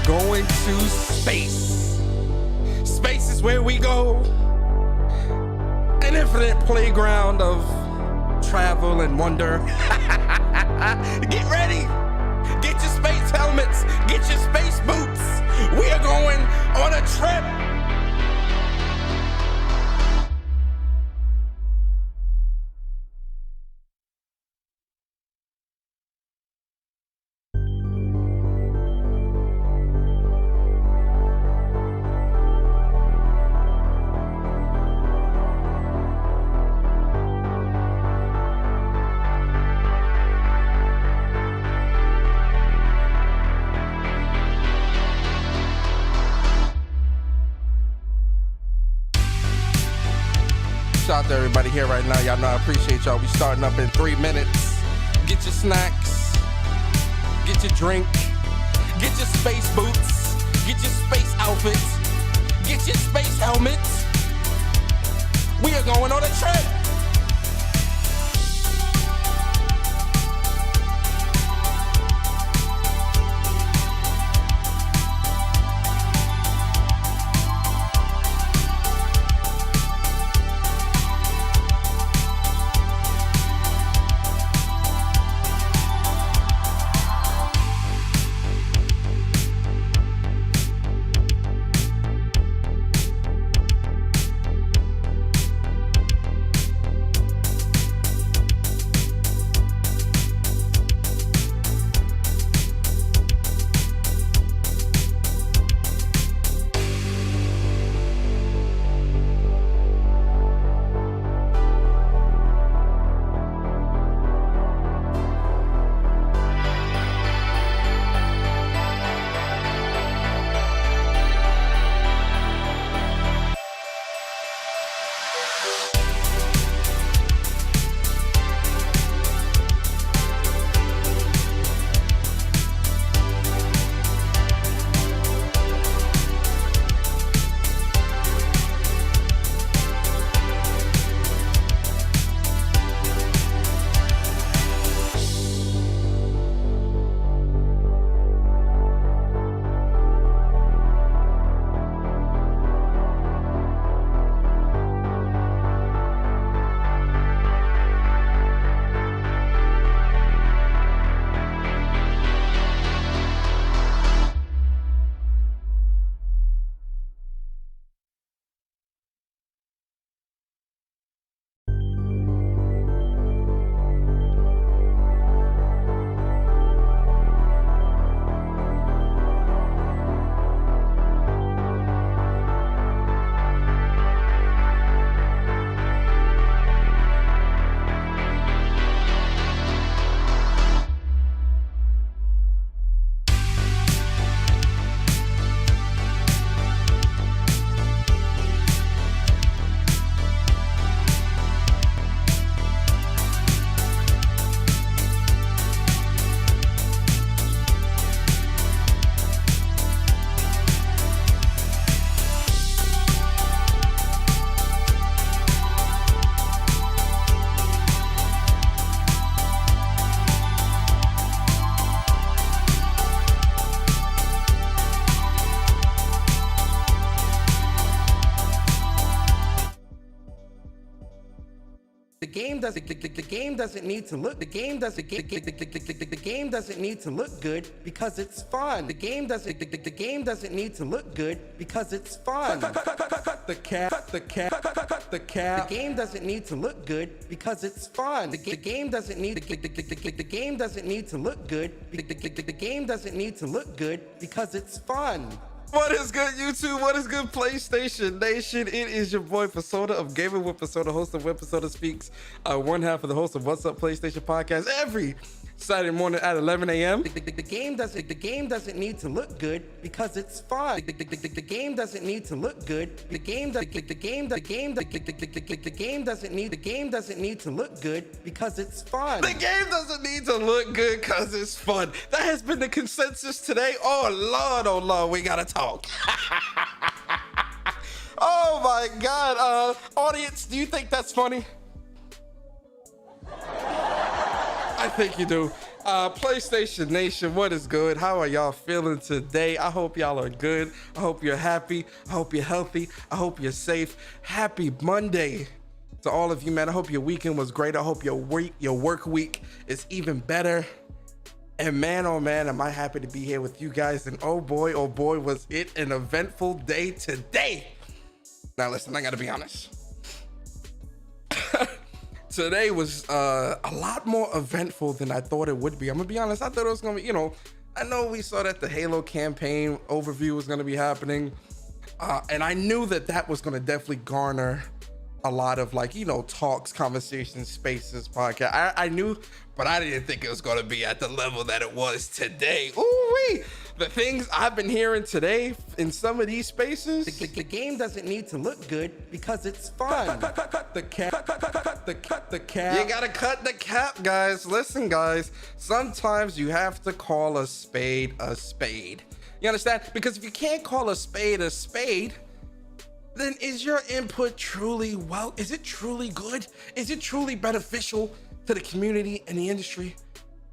going to space. Space is where we go. An infinite playground of travel and wonder. Get ready. Get your space helmets. Get your space boots. We are going on a trip. Shout out to everybody here right now. Y'all know I appreciate y'all. We starting up in 3 minutes. Get your snacks. Get your drink. Get your space boots. Get your space outfits. Get your space helmets. We are going on a trip. The game doesn't need to look. The game doesn't need to look good because it's fun. The game doesn't need to look good because it's fun. The game doesn't need to look good because it's fun. The game doesn't need to look good. The game doesn't need to look good because it's fun. What is good, YouTube? What is good, PlayStation Nation? It is your boy Persona of Gaming with Persona, host of When Persona Speaks, one half of the host of What's Up PlayStation podcast every Saturday morning at 11 a.m. The game doesn't need to look good because it's fun. The game doesn't need to look good. The game doesn't need to look good because it's fun. The game doesn't need to look good because it's fun. That has been the consensus today. Oh Lord, we gotta talk. Oh my God, audience, do you think that's funny? I think you do. PlayStation Nation, what is good? How are y'all feeling today? I hope y'all are good. I hope you're happy. I hope you're healthy. I hope you're safe. Happy Monday to all of you, man. I hope your weekend was great. I hope your work week is even better. And man, oh man, am I happy to be here with you guys. And oh boy, was it an eventful day today. Now listen, I gotta be honest. Today was a lot more eventful than I thought it would be. I'm gonna be honest. I thought it was gonna be, I know we saw that the Halo campaign overview was gonna be happening. And I knew that was gonna definitely garner a lot of talks, conversations, spaces, podcast. I knew, but I didn't think it was gonna be at the level that it was today. Ooh-wee. The things I've been hearing today in some of these spaces. The game doesn't need to look good because it's fun. Cut the cap. Cut the cap. You gotta cut the cap, guys. Listen, guys. Sometimes you have to call a spade a spade. You understand? Because if you can't call a spade, then is your input truly is it truly good? Is it truly beneficial to the community and the industry?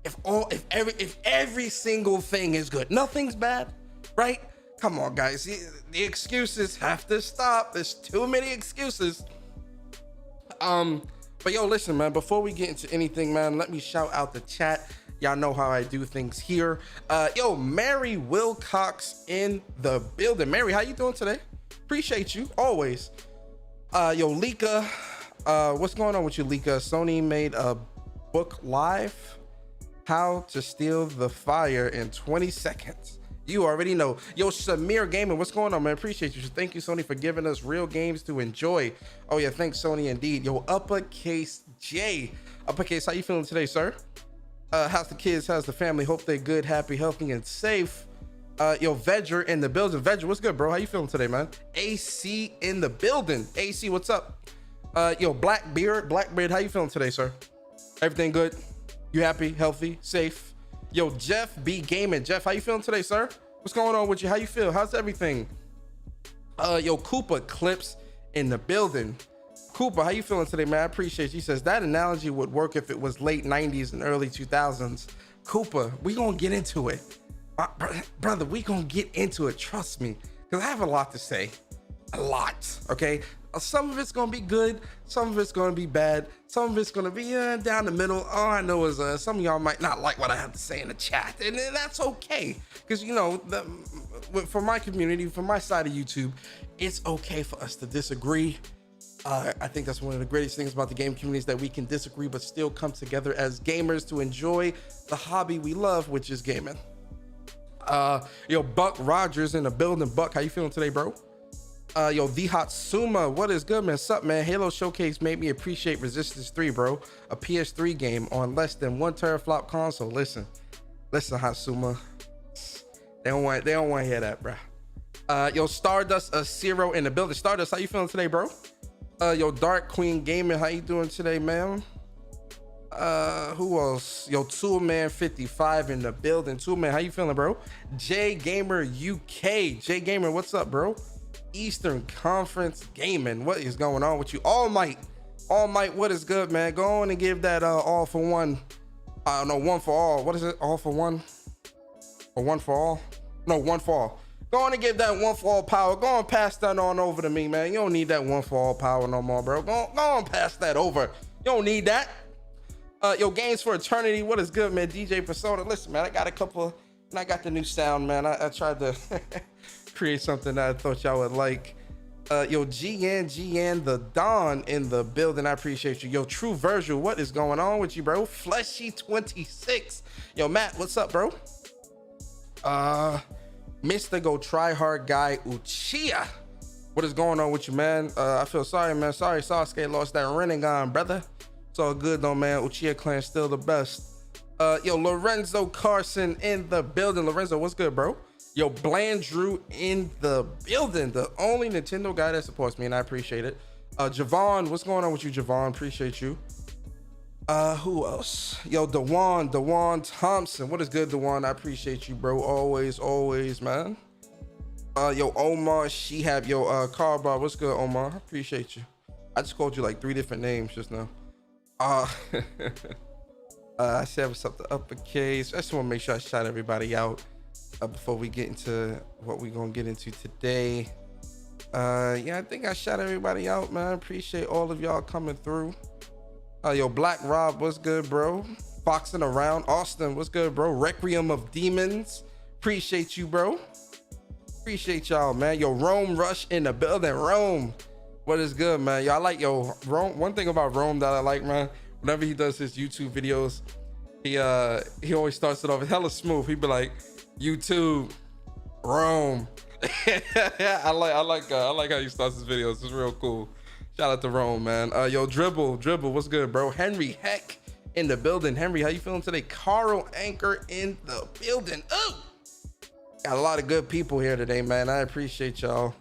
If every single thing is good, nothing's bad, right? Come on, guys. The excuses have to stop. There's too many excuses. But yo, listen, man, before we get into anything, man, let me shout out the chat. Y'all know how I do things here. Yo, Mary Wilcox in the building. Mary, how you doing today? Appreciate you always. Yo, Lika, what's going on with you, Lika? Sony made a book live, How to Steal the Fire in 20 Seconds. You already know. Yo, Samir Gaming, what's going on, man? Appreciate you. Thank you, Sony, for giving us real games to enjoy. Oh yeah, thanks, Sony, indeed. Yo, Uppercase J. Uppercase, how you feeling today, sir? How's the kids? How's the family? Hope they're good, happy, healthy, and safe. Yo, Vedger in the building. Vedger, what's good, bro? How you feeling today, man? AC in the building. AC, what's up? Yo, Blackbeard, how you feeling today, sir? Everything good? You happy, healthy, safe? Yo, Jeff B Gaming. Jeff, how you feeling today, sir? What's going on with you? How you feel? How's everything? Yo, Cooper Clips in the building. Cooper, how you feeling today, man? I appreciate you. He says that analogy would work if it was late 90s and early 2000s. Cooper, we gonna get into it. Brother, we gonna get into it, trust me, because I have a lot to say. A lot, okay? Some of it's gonna be good, some of it's gonna be bad, some of it's gonna be down the middle. All I know is some of y'all might not like what I have to say in the chat, and that's okay, because for my community, for my side of YouTube, it's okay for us to disagree. I think that's one of the greatest things about the game community is that we can disagree but still come together as gamers to enjoy the hobby we love, which is gaming. Yo, Buck Rogers in the building. Buck, how you feeling today, bro? Yo, The Hot Suma, what is good, man? Sup, man? Halo Showcase made me appreciate Resistance 3, bro. A PS3 game on less than 1 teraflop console. Listen, Hot Suma. They don't want to hear that, bro. Yo, Stardust Zero in the building. Stardust, how you feeling today, bro? Yo, Dark Queen Gaming, how you doing today, man? Who else? Yo, Toolman 55 in the building. Toolman, how you feeling, bro? J Gamer UK. J Gamer, what's up, bro? Eastern Conference Gaming, what is going on with you? All Might, what is good, man? Go on and give that all for one. No, one for all. What is it? All for one? Or one for all? No, one for all. Go on and give that one for all power. Go on, pass that on over to me, man. You don't need that one for all power no more, bro. Go on, pass that over. You don't need that. Yo, Games for Eternity, what is good, man? DJ Persona, listen, man, I got a couple, and I got the new sound, man. I tried to create something that I thought y'all would like. Yo, GN the Dawn in the building, I appreciate you. Yo, True Virgil, what is going on with you, bro? Fleshy 26. Yo, Matt, what's up, bro? Mr. Go Try Hard Guy Uchiha, what is going on with you, man? I feel sorry, man. Sorry Sasuke lost that Rinnegan, brother. It's all good though, man. Uchiha clan still the best. Yo, Lorenzo Carson in the building. Lorenzo, what's good, bro? Yo, Blandrew in the building. The only Nintendo guy that supports me, and I appreciate it. Javon, what's going on with you, Javon? Appreciate you. Who else? Yo, Dewan Thompson. What is good, Dewan? I appreciate you, bro. Always, man. Yo, Omar Shehab. Yo, Carbar. What's good, Omar? I appreciate you. I just called you like 3 different names just now. I said what's up to Uppercase. I just want to make sure I shout everybody out before we get into what we're gonna get into today. Yeah, I think I shout everybody out, man. Appreciate all of y'all coming through. Yo, Black Rob, what's good, bro? Foxing around. Austin, what's good, bro? Requiem of Demons, appreciate you, bro. Appreciate y'all, man. Yo, Rome Rush in the building. Rome, what is good, man? Yo, I like Rome. One thing about Rome that I like, man, whenever he does his YouTube videos, he always starts it off hella smooth. He be like, YouTube, Rome. I like how he starts his videos. It's real cool. Shout out to Rome, man. Yo, Dribble, what's good, bro? Henry Heck in the building. Henry, how you feeling today? Carl Anchor in the building. Oh, got a lot of good people here today, man. I appreciate y'all.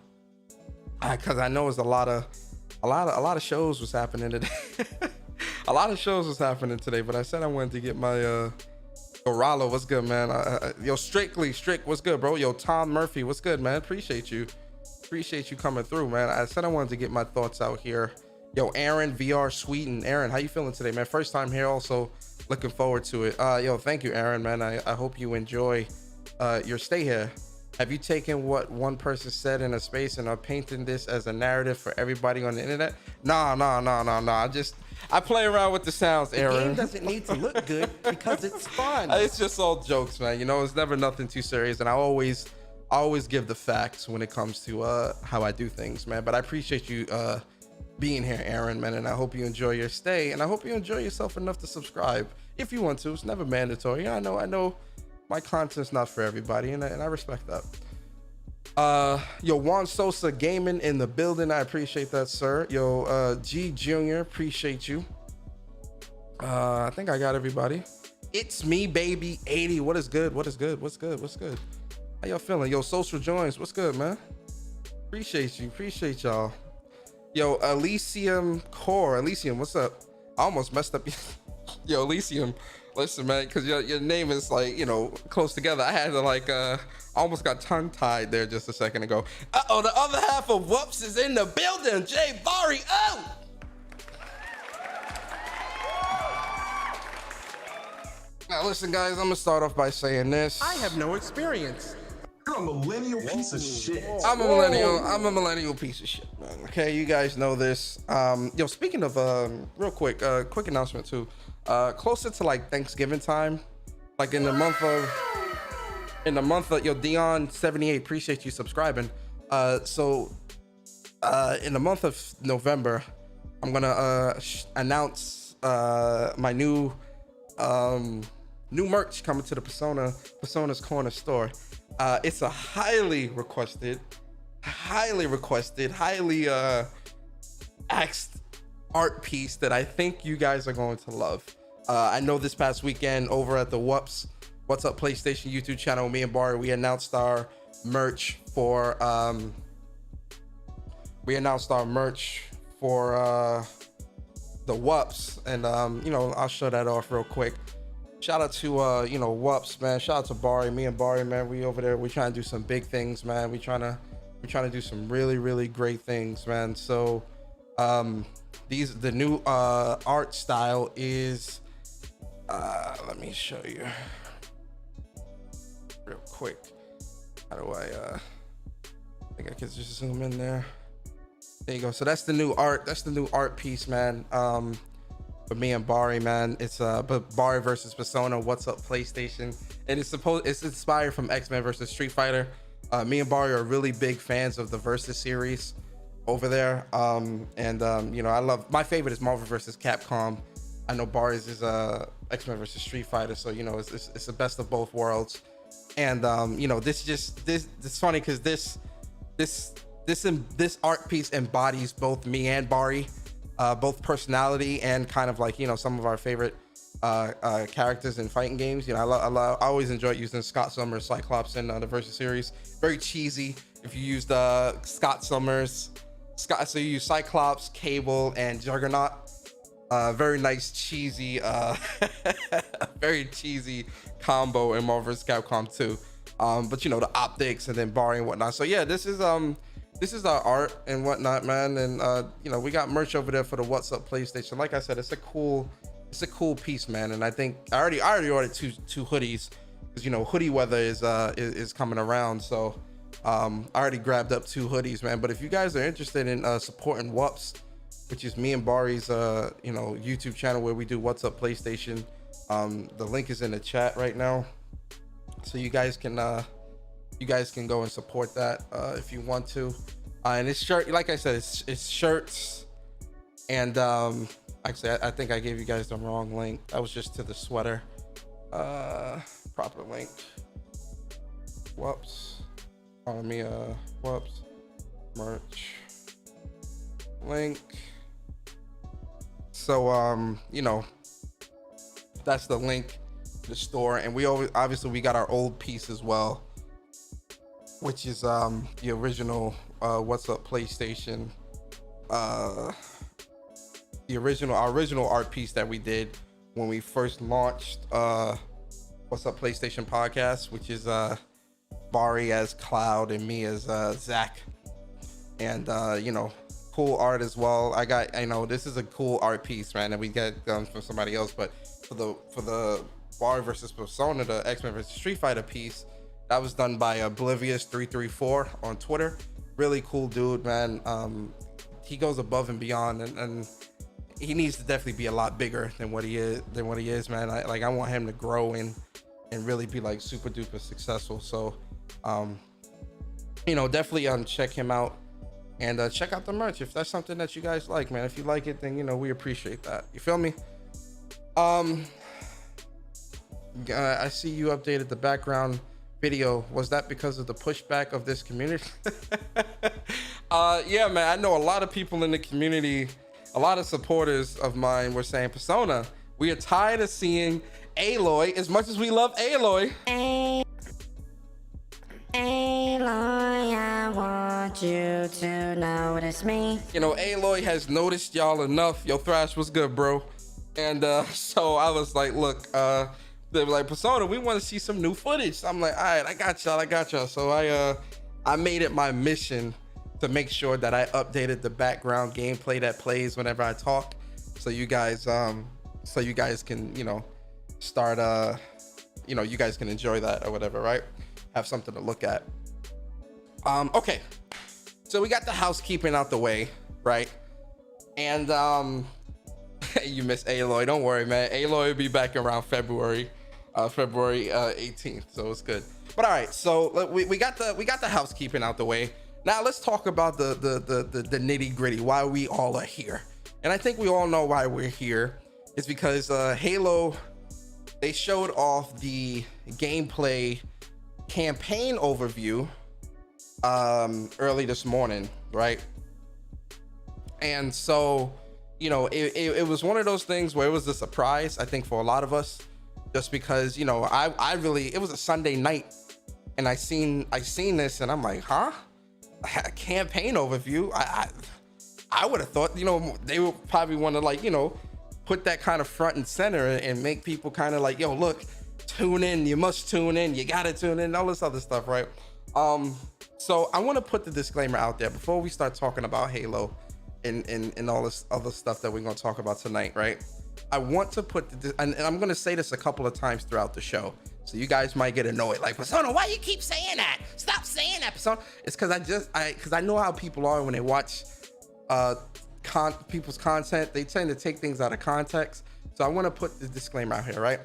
Cause I know it's a lot of shows was happening today. A lot of shows was happening today, but I said I wanted to get my Rollo, what's good, man? Yo, Strick, what's good, bro? Yo, Tom Murphy, what's good, man? Appreciate you coming through, man. I said I wanted to get my thoughts out here. Yo, Aaron VR Sweden. Aaron, how you feeling today, man? First time here, also looking forward to it. Yo, thank you, Aaron, man. I hope you enjoy your stay here. Have you taken what one person said in a space and are painting this as a narrative for everybody on the internet? Nah. I play around with the sounds, Aaron. The game doesn't need to look good because it's fun. It's just all jokes, man. You know, it's never nothing too serious, and I always give the facts when it comes to how I do things, man. But I appreciate you being here, Aaron, man, and I hope you enjoy your stay, and I hope you enjoy yourself enough to subscribe if you want to. It's never mandatory. I know my content's not for everybody, and I respect that. Yo, Juan Sosa Gaming in the building. I appreciate that, sir. Yo, G Junior, appreciate you. I think I got everybody. It's me, baby 80. What is good? What's good? How y'all feeling? Yo, Social Joins, what's good, man? Appreciate y'all. Yo, Elysium Core. Elysium, what's up? I almost messed up. Yo, Elysium, listen, man, because your name is like, you know, close together. I had to like almost got tongue tied there just a second ago. Uh-oh, the other half of Whoops is in the building. Jay Bari. Oh! Now listen, guys, I'm gonna start off by saying this. I have no experience. You're a millennial piece of shit. I'm a millennial piece of shit, man. Okay, you guys know this. Yo, speaking of real quick announcement too. Closer to like Thanksgiving time, like in the month of yo, Dion 78, appreciate you subscribing. So in the month of November, I'm gonna announce my new merch coming to the Persona's Corner store. It's a highly requested, highly asked art piece that I think you guys are going to love. I know this past weekend over at the Whoops What's Up PlayStation YouTube channel, me and Bari, we announced our merch for the Whoops, and you know, I'll show that off real quick. Shout out to you know, Whoops, man. Shout out to Bari, me and Bari, man. We over there, we trying to do some big things, man. We trying to do some really great things, man. So the new art style is let me show you real quick. How do I think I can just zoom in there. There you go. So that's the new art piece, man. For me and Bari, man. It's but Bari versus Persona, What's Up PlayStation, and it's inspired from X-Men versus Street Fighter. Me and Bari are really big fans of the Versus series over there, you know, my favorite is Marvel versus Capcom. I know Bari's is X-Men versus Street Fighter, so you know, it's the best of both worlds. And you know, this it's funny because this art piece embodies both me and Bari, both personality and kind of like, you know, some of our favorite characters in fighting games. You know, I always enjoy using Scott Summers, Cyclops in the Versus series. Very cheesy. If you used Scott Summers, so you use Cyclops, Cable, and Juggernaut. Very nice cheesy, very cheesy combo in Marvel vs. Capcom 2. But you know, the optics and then Bari and whatnot. So yeah, this is our art and whatnot, man. And you know, we got merch over there for the What's Up PlayStation. Like I said, it's a cool it's a cool piece, man. And I think I already ordered two hoodies, because you know hoodie weather is coming around. So I already grabbed up 2 hoodies, man. But if you guys are interested in supporting Wups, which is me and Bari's you know, YouTube channel where we do What's Up PlayStation, the link is in the chat right now, so you guys can go and support that if you want to. And it's shirt, like I said, it's shirts, and actually I think I gave you guys the wrong link. That was just to the sweater. Proper link. Whoops. Follow me. Whoops. Merch link. So you know, that's the link to the store, and we obviously we got our old piece as well, which is the original What's Up PlayStation, our original art piece that we did when we first launched What's Up PlayStation podcast, which is Bari as Cloud and me as Zach. And you know, cool art as well. I know this is a cool art piece, man, and we get done from somebody else, but for the Bari versus Persona, the X-Men versus Street Fighter piece, that was done by Oblivious334 on Twitter. Really cool dude, man. He goes above and beyond, and he needs to definitely be a lot bigger than what he is, man. I want him to grow and really be like super duper successful. So you know, definitely check him out, and check out the merch if that's something that you guys like, man. If you like it, then you know we appreciate that. You feel me? I see you updated the background video. Was that because of the pushback of this community? Yeah, man, I know a lot of people in the community, a lot of supporters of mine were saying, Persona, we are tired of seeing Aloy. As much as we love Aloy, I want you to notice me. You know, Aloy has noticed y'all enough. Yo, Thrash was good, bro. And so I was like, look, they were like, Persona, we want to see some new footage. So I'm like, all right, I got y'all. So I made it my mission to make sure that I updated the background gameplay that plays whenever I talk, so you guys can, you know, start you know, you guys can enjoy that or whatever, right? Have something to look at. Okay, so we got the housekeeping out the way, right? And you miss Aloy, don't worry, man. Aloy will be back around February 18th, so it's good. But all right, so we got the housekeeping out the way. Now let's talk about the nitty gritty, why we all are here. And I think we all know why we're here. It's because Halo, they showed off the gameplay campaign overview early this morning, right? And so, you know, it was one of those things where it was a surprise, I think, for a lot of us, just because, you know, I really, it was a Sunday night and I seen this and I'm like, huh? A campaign overview? I would have thought, you know, they would probably want to, like, you know, put that kind of front and center and make people kind of like, yo, look, tune in, you must tune in, you gotta tune in, all this other stuff, right? So I want to put the disclaimer out there before we start talking about Halo and all this other stuff that we're going to talk about tonight, right? I want to put and I'm going to say this a couple of times throughout the show, so you guys might get annoyed, like, Persona, why you keep saying that? Stop saying that, Persona. It's because I know how people are when they watch people's content. They tend to take things out of context, so I want to put the disclaimer out here, right?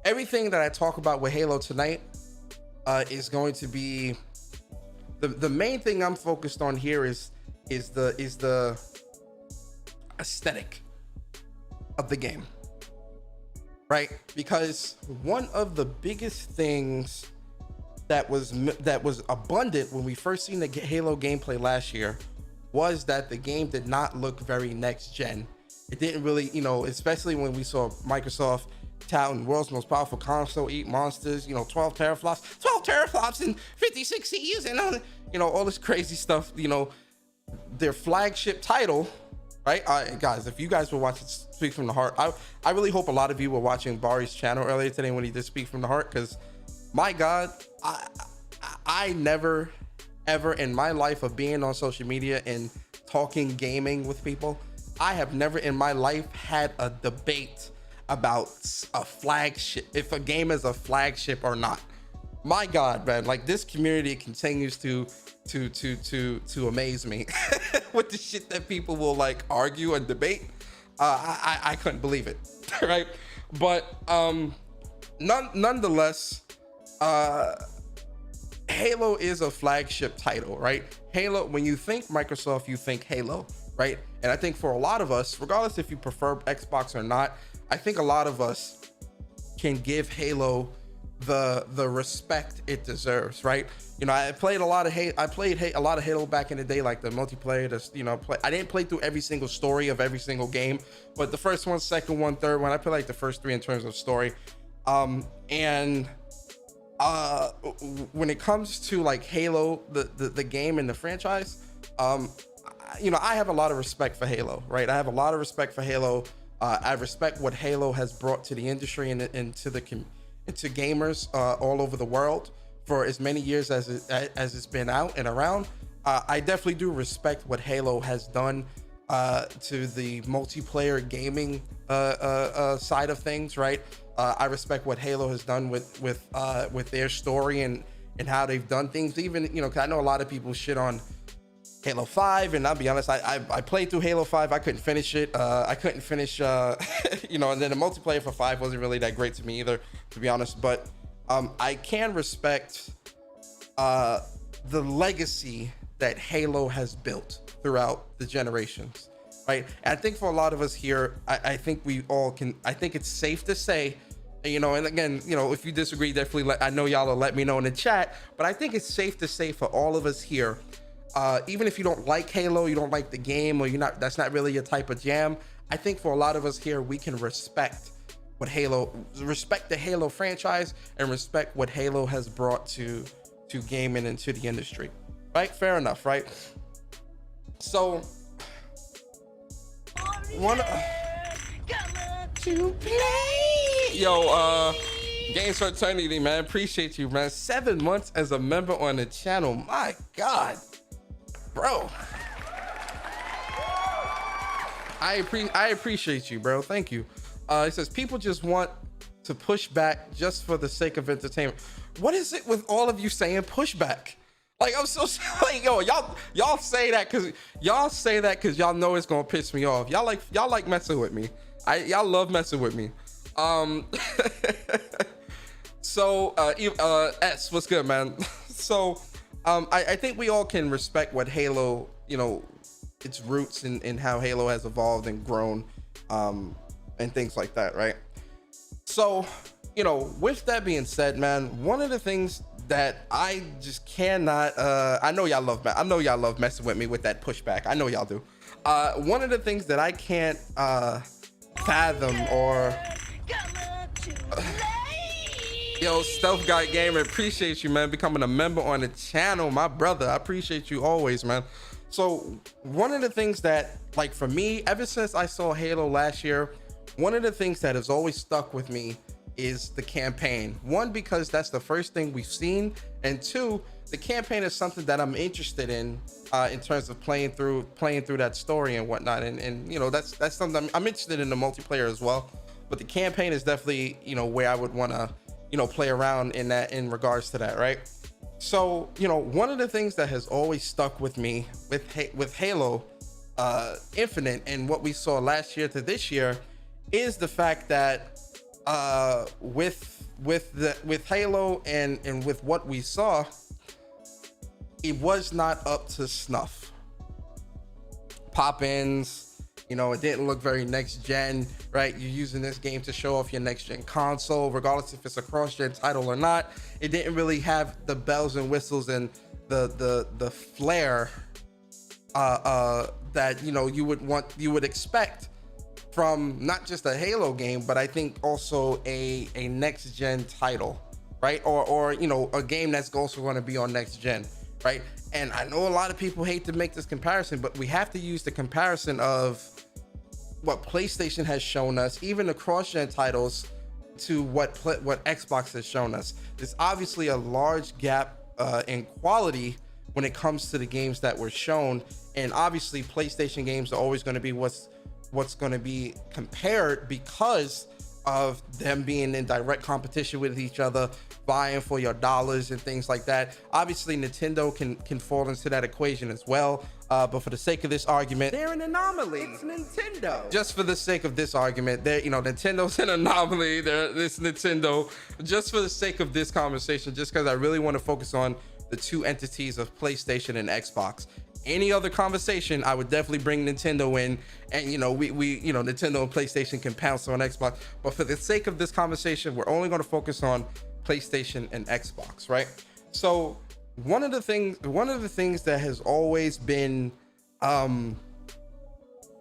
Everything that I talk about with Halo tonight is going to be the main thing I'm focused on here is the aesthetic of the game, right? Because one of the biggest things that was abundant when we first seen the Halo gameplay last year was that the game did not look very next gen. It didn't really, you know, especially when we saw Microsoft touting world's most powerful console, eat monsters, you know, 12 teraflops and 56 CUs and you know, all this crazy stuff, you know, their flagship title, right? Guys, if you guys were watching Speak from the Heart, I really hope a lot of you were watching Bari's channel earlier today when he did Speak from the Heart, because my God, I never ever in my life of being on social media and talking gaming with people, I have never in my life had a debate about a flagship, if a game is a flagship or not. My God, man, like this community continues to amaze me with the shit that people will like argue and debate. I couldn't believe it, right? But nonetheless, Halo is a flagship title, right? Halo, when you think Microsoft, you think Halo, right? And I think for a lot of us, regardless if you prefer Xbox or not, I think a lot of us can give Halo the respect it deserves, right? You know, I played a lot of Halo back in the day, like the multiplayer. I didn't play through every single story of every single game, but the first one, second one, third one, I played like the first three in terms of story. When it comes to like Halo, the game and the franchise, you know, I have a lot of respect for Halo, right? I have a lot of respect for Halo. I respect what Halo has brought to the industry and into gamers all over the world for as many years as it's been out and around. I definitely do respect what Halo has done to the multiplayer gaming side of things, right? I respect what Halo has done with their story and how they've done things. Even, you know, 'cause I know a lot of people shit on Halo 5, and I'll be honest, I played through Halo 5. I couldn't finish it. I couldn't finish, you know, and then the multiplayer for 5 wasn't really that great to me either, to be honest. But I can respect the legacy that Halo has built throughout the generations, right? And I think for a lot of us here, I think we all can, I think it's safe to say, you know, and again, you know, if you disagree, definitely I know y'all will let me know in the chat, but I think it's safe to say for all of us here, even if you don't like Halo, you don't like the game, or that's not really your type of jam, I think for a lot of us here, we can respect the Halo franchise and respect what Halo has brought to gaming and to the industry, right? Fair enough, right? So Games for Eternity, man, appreciate you, man. 7 months as a member on the channel, my God, bro. I appreciate you, bro. Thank you. It says people just want to push back just for the sake of entertainment. What is it with all of you saying pushback? Like, I'm so like, yo, y'all say that because y'all know it's gonna piss me off. Y'all like messing with me. Y'all love messing with me. So S, what's good, man? So I think we all can respect what Halo, you know, its roots and how Halo has evolved and grown, and things like that, right? So, you know, with that being said, man, one of the things that I just cannot, I know y'all love messing with me with that pushback. I know y'all do. One of the things that I can't fathom or yo, Stealth Guy Gamer, appreciate you, man, becoming a member on the channel, my brother. I appreciate you always, man. So one of the things that, like, for me, ever since I saw Halo last year, one of the things that has always stuck with me is the campaign. One, because that's the first thing we've seen, and two, the campaign is something that I'm interested in terms of playing through that story and whatnot. And you know, that's something I'm interested in the multiplayer as well. But the campaign is definitely, you know, where I would want to, you know, play around in regards to that, right? So, you know, one of the things that has always stuck with me with Halo Infinite and what we saw last year to this year is the fact that with Halo and with what we saw, it was not up to snuff. Pop-ins, you know, it didn't look very next gen, right? You're using this game to show off your next gen console, regardless if it's a cross-gen title or not. It didn't really have the bells and whistles and the flair that, you know, you would expect from not just a Halo game, but I think also a next gen title, right? Or you know, a game that's also going to be on next gen, right? And I know a lot of people hate to make this comparison, but we have to use the comparison of what PlayStation has shown us, even the cross-gen titles, to what Xbox has shown us. There's obviously a large gap in quality when it comes to the games that were shown, and obviously PlayStation games are always going to be what's what's going to be compared because of them being in direct competition with each other, vying for your dollars and things like that. Obviously, Nintendo can fall into that equation as well. But for the sake of this argument, They're an anomaly. It's Nintendo. just for the sake of this argument, there, Nintendo's an anomaly. This Nintendo. Just for the sake of this conversation, just because I really want to focus on the two entities of PlayStation and Xbox. Any other conversation, I would definitely bring Nintendo in, and we Nintendo and PlayStation can pounce on Xbox. But for the sake of this conversation, we're only going to focus on PlayStation and Xbox, right? So one of the things that has always been, one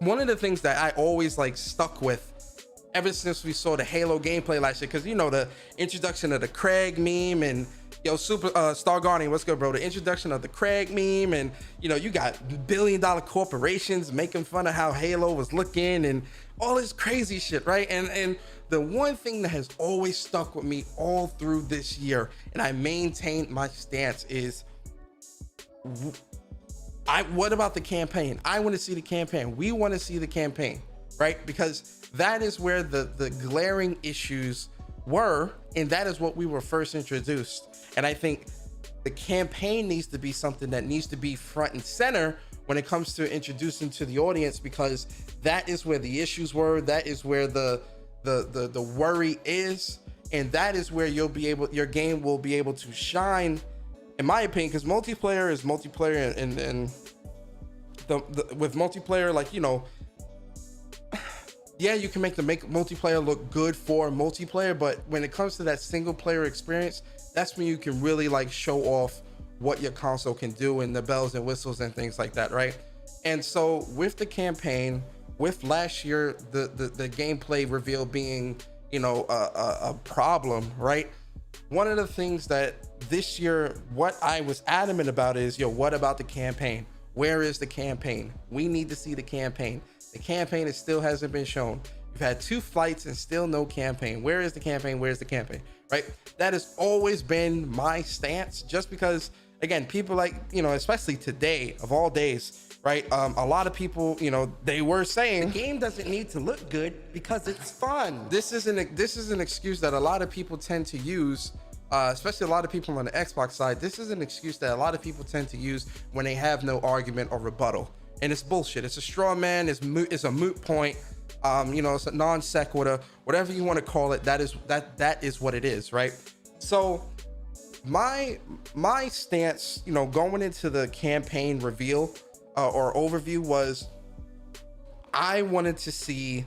of the things that I always like stuck with ever since we saw the Halo gameplay last year, because the introduction of the Craig meme and Super Star Guardian, what's good, bro? The introduction of the Craig meme, and you got billion-dollar corporations making fun of how Halo was looking and all this crazy shit, right? And the one thing that has always stuck with me all through this year, and I maintained my stance, is what about the campaign? I want to see the campaign. We want to see the campaign, right? Because that is where the glaring issues were, and that is what we were first introduced. And I think the campaign needs to be something that needs to be front and center when it comes to introducing to the audience, because that is where the issues were. That is where the worry is, and that is where your game will be able to shine, in my opinion, because multiplayer is multiplayer, and with multiplayer, like yeah, you can make multiplayer look good for multiplayer, but when it comes to that single player experience, that's when you can really like show off what your console can do and the bells and whistles and things like that, right? And so with the campaign, with last year the gameplay reveal being a problem, right? One of the things that this year, what I was adamant about is, what about the campaign? Where is the campaign? We need to see the campaign. The campaign, it still hasn't been shown. You've had 2 flights and still no campaign. Where is the campaign? Where's the campaign? Right? That has always been my stance, just because, again, people like, especially today of all days, right? A lot of people, they were saying The game doesn't need to look good because it's fun. this is an excuse that a lot of people tend to use, especially a lot of people on the Xbox side. This is an excuse that a lot of people tend to use when they have no argument or rebuttal. And it's bullshit. It's a straw man. It's a moot point. It's a non sequitur, whatever you want to call it. That is what it is, right? So my stance, going into the campaign reveal or overview, was I wanted to see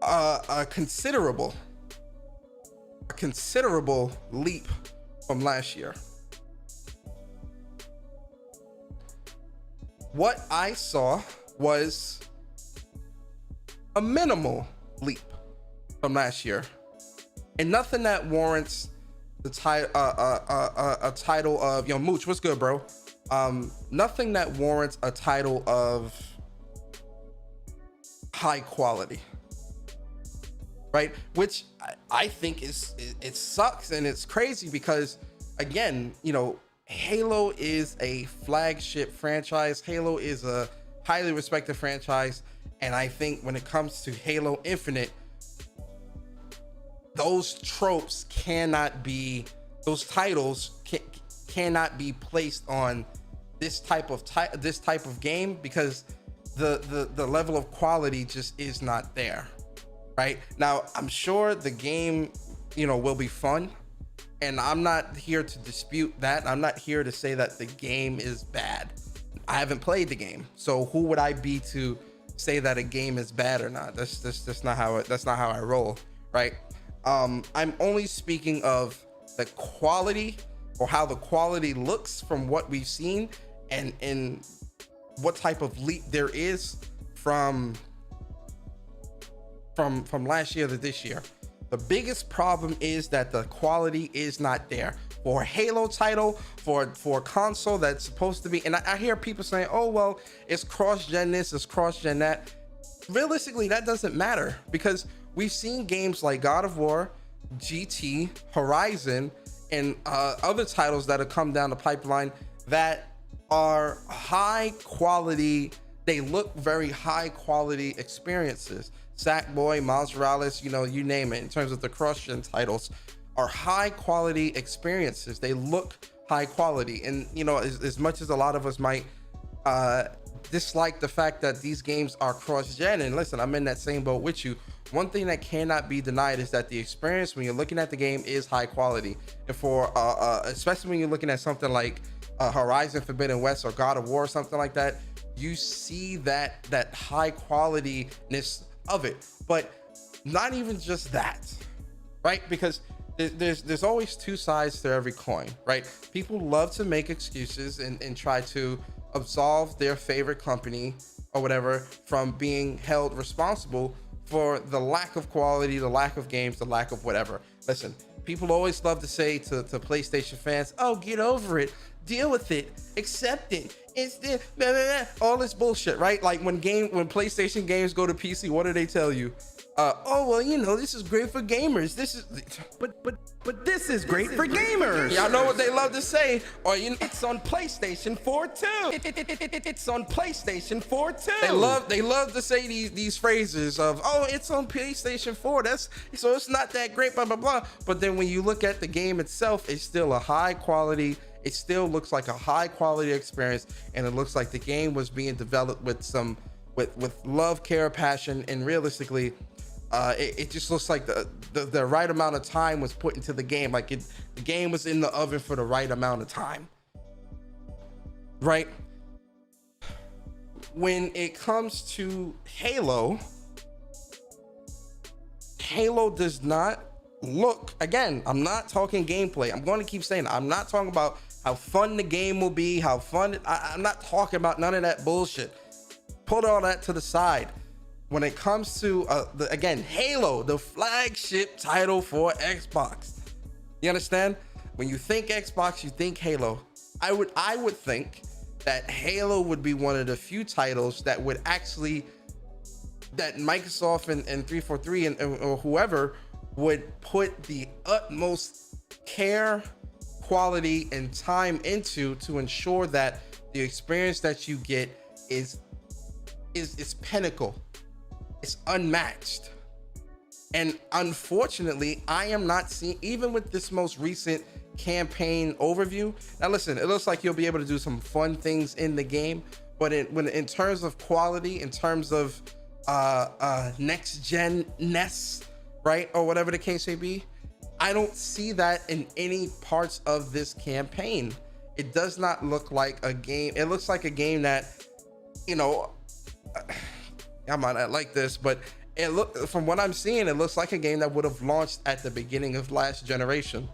a considerable leap from last year. What I saw was a minimal leap from last year, and nothing that warrants the a title of Mooch. What's good, bro? Nothing that warrants a title of high quality, right? Which I think it sucks, and it's crazy because, again, Halo is a flagship franchise. Halo is a highly respected franchise. And I think when it comes to Halo Infinite, those tropes those titles cannot be placed on this type of game, because the level of quality just is not there. Right now, I'm sure the game, will be fun. And I'm not here to dispute that. I'm not here to say that the game is bad. I haven't played the game, so who would I be to say that a game is bad or not? That's not how I roll, right? I'm only speaking of the quality, or how the quality looks from what we've seen, and what type of leap there is from last year to this year. The biggest problem is that the quality is not there for a Halo title, for a console that's supposed to be. And I hear people saying, "Oh, well, it's cross-gen this, it's cross-gen that." Realistically, that doesn't matter, because we've seen games like God of War, GT, Horizon, and other titles that have come down the pipeline that are high quality they look very high quality experiences. Sackboy, Miles Morales, you know, you name it, in terms of the cross-gen titles, are high quality experiences. They look high quality. And, you know, as much as a lot of us might dislike the fact that these games are cross-gen, and listen, I'm in that same boat with you, one thing that cannot be denied is that the experience when you're looking at the game is high quality. And for especially when you're looking at something like Horizon Forbidden West or God of War or something like that, you see that high qualityness of it. But not even just that, right? Because there's always two sides to every coin, right? People love to make excuses and try to absolve their favorite company or whatever from being held responsible for the lack of quality, the lack of games, the lack of whatever. Listen, people always love to say to PlayStation fans, oh, get over it, deal with it, accept it. It's the blah, blah, blah. All this bullshit, right? Like when PlayStation games go to PC, what do they tell you? Oh, well, you know, this is great for gamers. This is, But this is great for gamers. y'all know what they love to say, or you know, It's on PlayStation 4 too. It's on PlayStation 4 too. they love to say these phrases of, oh, it's on PlayStation 4. So it's not that great, blah blah blah. But then when you look at the game itself, it's still a high quality. It still looks like a high quality experience, and it looks like the game was being developed with love, care, passion, and realistically, it just looks like the right amount of time was put into the game. Like the game was in the oven for the right amount of time, right? When it comes to Halo does not look, again, I'm not talking gameplay. I'm going to keep saying that. I'm not talking about how fun the game will be, how fun, I'm not talking about none of that bullshit. Put all that to the side. When it comes to, again, Halo, the flagship title for Xbox. You understand? When you think Xbox, you think Halo. I would think that Halo would be one of the few titles that would actually, that Microsoft and 343 and or whoever would put the utmost care, quality, and time into to ensure that the experience that you get is pinnacle. It's unmatched. And unfortunately, I am not seeing, even with this most recent campaign overview. Now listen, it looks like you'll be able to do some fun things in the game, but in terms of quality, in terms of next gen-ness, right, or whatever the case may be, I don't see that in any parts of this campaign. It does not look like a game. It looks like a game that, you know, I might not like this, but from what I'm seeing, it looks like a game that would have launched at the beginning of last generation.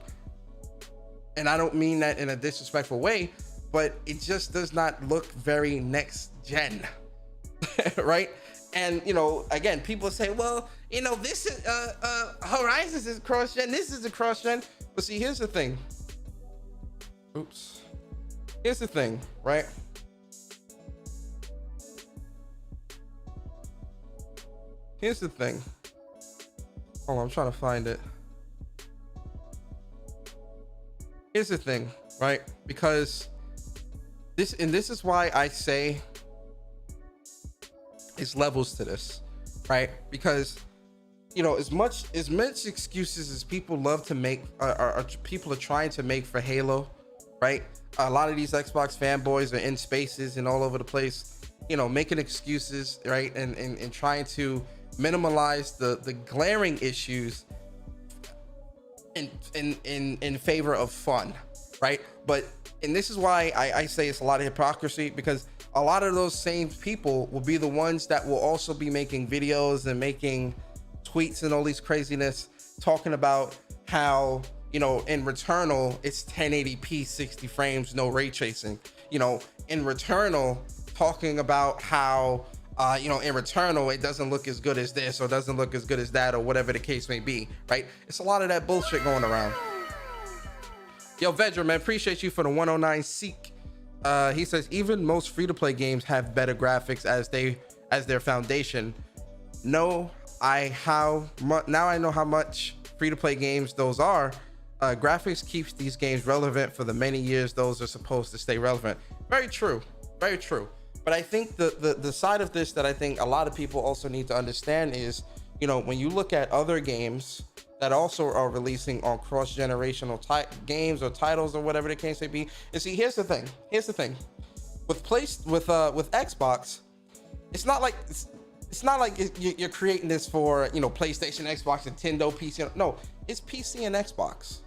And I don't mean that in a disrespectful way, but it just does not look very next gen, right? And, you know, again, people say, well, you know, this is Horizons is cross gen, this is a cross gen. But see, here's the thing. Here's the thing, right? Here's the thing. Oh, I'm trying to find it. Here's the thing, right? Because this is why I say it's levels to this, right? Because, you know, as much excuses as people love to make, or people are trying to make for Halo, right? A lot of these Xbox fanboys are in spaces and all over the place, you know, making excuses, right? And trying to minimize the glaring issues in favor of fun, right? And this is why I say it's a lot of hypocrisy, because a lot of those same people will be the ones that will also be making videos and making tweets and all these craziness talking about how, you know, in Returnal it's 1080p 60 frames, no ray tracing. You know, in Returnal, talking about how you know, in Returnal, it doesn't look as good as this or doesn't look as good as that or whatever the case may be, right? It's a lot of that bullshit going around. Yo, Vedra, man, appreciate you for the 109 Seek. He says, even most free-to-play games have better graphics as their foundation. Now I know how much free-to-play games those are. Graphics keeps these games relevant for the many years those are supposed to stay relevant. Very true. Very true. But I think the side of this that I think a lot of people also need to understand is, you know, when you look at other games that also are releasing on cross-generational games or titles or whatever the case may be, and see, here's the thing with Xbox, it's not like you're creating this for, you know, PlayStation, Xbox, Nintendo, PC. No, it's PC and Xbox.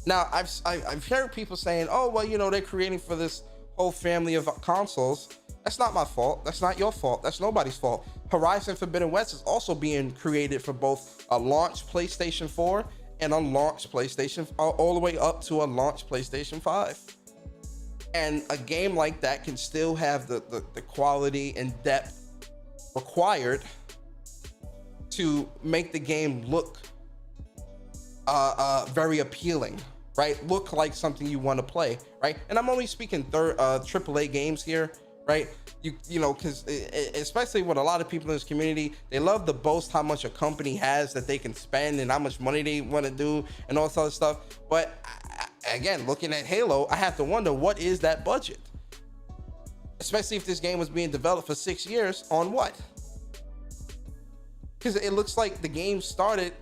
Now, I've heard people saying, oh, well, you know, they're creating for this whole family of consoles. That's not my fault. That's not your fault. That's nobody's fault. Horizon Forbidden West is also being created for both a launch PlayStation 4 and a launch PlayStation, all the way up to a launch PlayStation 5. And a game like that can still have the quality and depth required to make the game look very appealing, right? Look like something you want to play, right? And I'm only speaking AAA games here, right? You know, because especially with a lot of people in this community, they love to boast how much a company has that they can spend and how much money they want to do and all this other stuff. But again, looking at Halo, I have to wonder, what is that budget? Especially if this game was being developed for 6 years on what? Because it looks like the game started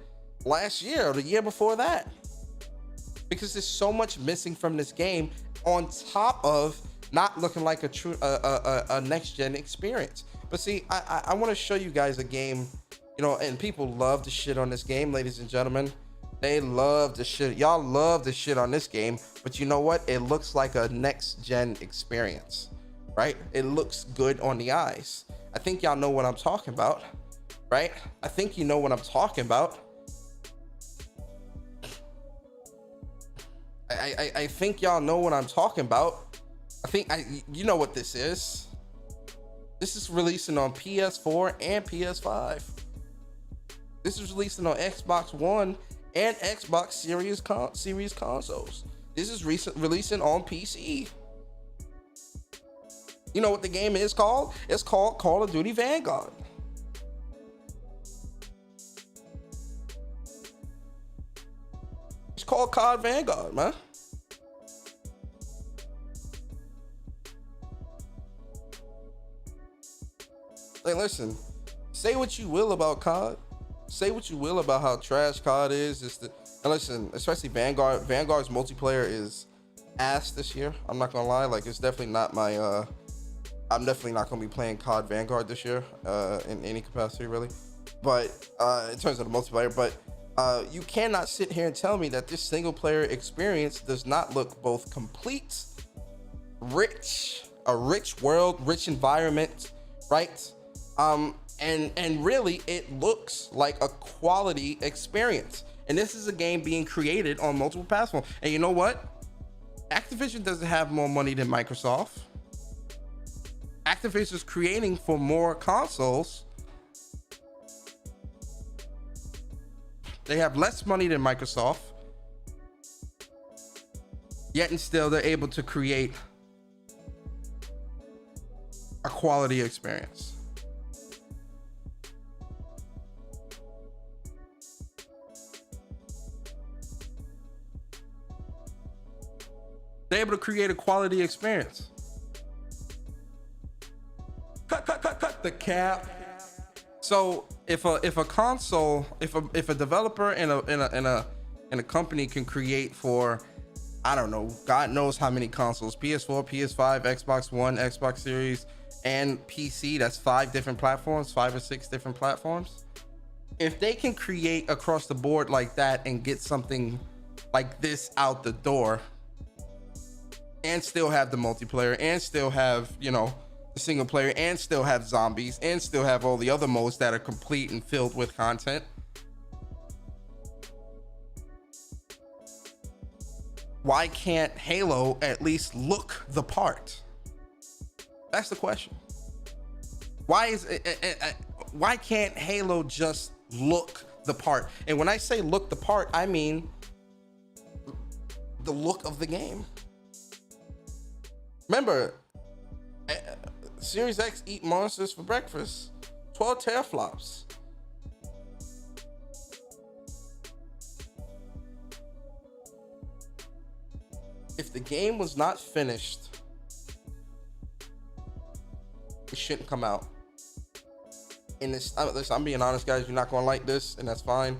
last year or the year before that. Because there's so much missing from this game, on top of not looking like a true a next gen experience. But see, I want to show you guys a game, you know, and people love to shit on this game, ladies and gentlemen. They love to shit. Y'all love to shit on this game, but you know what? It looks like a next gen experience, right? It looks good on the eyes. I think y'all know what I'm talking about, right? I think you know what I'm talking about. I think y'all know what I'm talking about. You know what this is. This is releasing on PS4 and PS5. This is releasing on Xbox One and Xbox Series consoles. This is releasing on PC. You know what the game is called? It's called Call of Duty Vanguard. It's called COD Vanguard, man. Like, listen, say what you will about COD. Say what you will about how trash COD is. And listen, especially Vanguard. Vanguard's multiplayer is ass this year. I'm not gonna lie. Like, it's definitely not my. I'm definitely not gonna be playing COD Vanguard this year in any capacity, really. But in terms of the multiplayer, but you cannot sit here and tell me that this single player experience does not look both complete, rich, a rich world, rich environment, right? And really it looks like a quality experience. And this is a game being created on multiple platforms. And you know what? Activision doesn't have more money than Microsoft. Activision is creating for more consoles. They have less money than Microsoft, yet and still they're able to create a quality experience. They're able to create a quality experience. Cut the cap. So if a console, if a developer and a company can create for, I don't know, God knows how many consoles, PS4, PS5, Xbox One, Xbox Series, and PC, that's 5 different platforms, 5 or 6 different platforms. If they can create across the board like that and get something like this out the door, and still have the multiplayer, and still have, you know, the single player, and still have zombies, and still have all the other modes that are complete and filled with content, why can't Halo at least look the part? That's the question. Why can't Halo just look the part? And when I say look the part, I mean the look of the game. Remember, Series X eat monsters for breakfast. 12 teraflops. If the game was not finished It shouldn't come out. And this, listen, I'm being honest, guys. You're not gonna like this, and that's fine.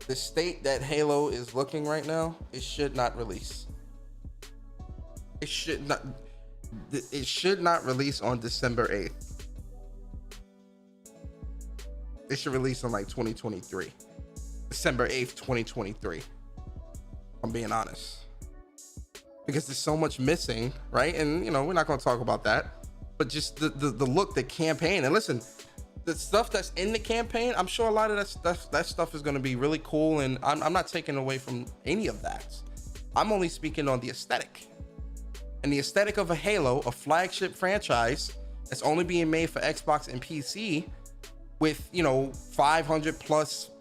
The state that Halo is looking right now, it should not release. It should not. It should not release on December 8th. It should release on like 2023, December 8th, 2023. I'm being honest, because there's so much missing, right? And you know, we're not going to talk about that, but just the look, the campaign, and listen, the stuff that's in the campaign, I'm sure a lot of that stuff is going to be really cool, and I'm not taking away from any of that. I'm only speaking on the aesthetic, and the aesthetic of a Halo, a flagship franchise that's only being made for Xbox and PC, with, you know, 500 plus